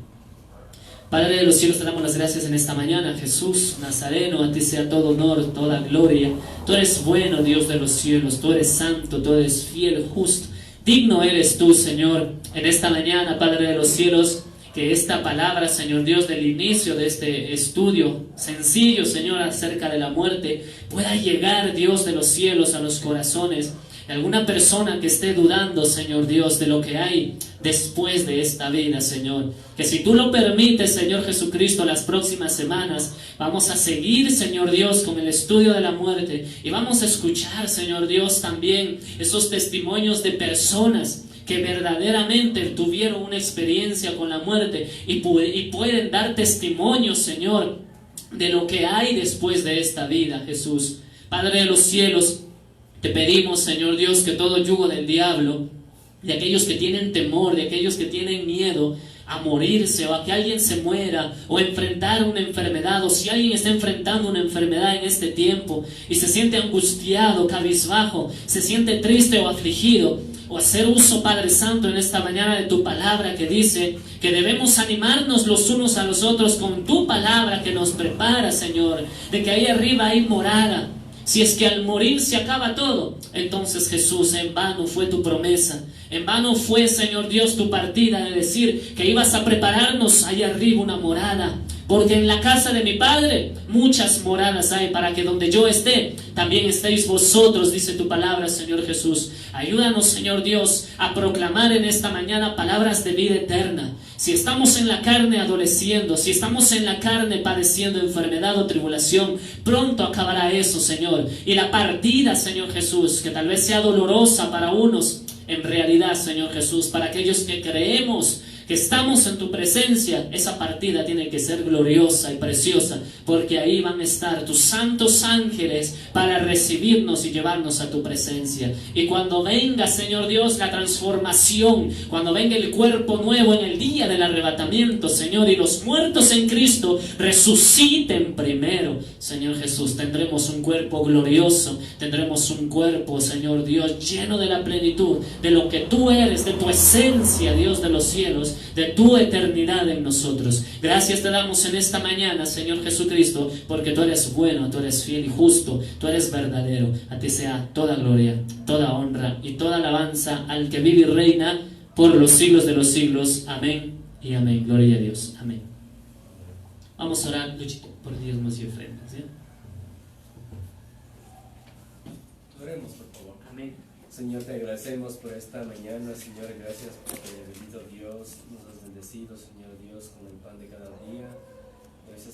Padre de los cielos, te damos las gracias en esta mañana. Jesús Nazareno, a ti sea todo honor, toda gloria. Tú eres bueno, Dios de los cielos. Tú eres santo, tú eres fiel, justo. Digno eres tú, Señor, en esta mañana, Padre de los cielos. Que esta palabra, Señor Dios, del inicio de este estudio sencillo, Señor, acerca de la muerte, pueda llegar, Dios de los cielos, a los corazones de alguna persona que esté dudando, Señor Dios, de lo que hay después de esta vida, Señor. Que si tú lo permites, Señor Jesucristo, las próximas semanas vamos a seguir, Señor Dios, con el estudio de la muerte, y vamos a escuchar, Señor Dios, también esos testimonios de personas que verdaderamente tuvieron una experiencia con la muerte y pueden dar testimonio, Señor, de lo que hay después de esta vida, Jesús. Padre de los cielos, te pedimos, Señor Dios, que todo yugo del diablo, de aquellos que tienen temor, de aquellos que tienen miedo a morirse o a que alguien se muera o enfrentar una enfermedad, o si alguien está enfrentando una enfermedad en este tiempo y se siente angustiado, cabizbajo, se siente triste o afligido, o hacer uso, Padre Santo, en esta mañana de tu palabra que dice que debemos animarnos los unos a los otros con tu palabra que nos prepara, Señor, de que ahí arriba hay morada. Si es que al morir se acaba todo, entonces Jesús, en vano fue tu promesa, en vano fue, Señor Dios, tu partida de decir que ibas a prepararnos ahí arriba una morada, porque en la casa de mi Padre muchas moradas hay, para que donde yo esté, también estéis vosotros, dice tu palabra, Señor Jesús. Ayúdanos, Señor Dios, a proclamar en esta mañana palabras de vida eterna. Si estamos en la carne adoleciendo, si estamos en la carne padeciendo enfermedad o tribulación, pronto acabará eso, Señor. Y la partida, Señor Jesús, que tal vez sea dolorosa para unos, en realidad, Señor Jesús, para aquellos que creemos que estamos en tu presencia, esa partida tiene que ser gloriosa y preciosa, porque ahí van a estar tus santos ángeles para recibirnos y llevarnos a tu presencia. Y cuando venga, Señor Dios, la transformación, cuando venga el cuerpo nuevo en el día del arrebatamiento, Señor, y los muertos en Cristo resuciten primero, Señor Jesús, tendremos un cuerpo glorioso, tendremos un cuerpo, Señor Dios, lleno de la plenitud de lo que tú eres, de tu esencia, Dios de los cielos, de tu eternidad en nosotros. Gracias te damos en esta mañana, Señor Jesucristo, porque tú eres bueno, tú eres fiel y justo, tú eres verdadero. A ti sea toda gloria, toda honra y toda alabanza al que vive y reina por los siglos de los siglos. Amén y amén. Gloria a Dios. Amén. Vamos a orar, Luchito, por diezmos y ofrendas, ¿sí? Oremos, por favor. Amén. Señor, te agradecemos por esta mañana, Señor, gracias porque, bendito Dios, nos has bendecido, Señor Dios, con el pan de cada día. Gracias,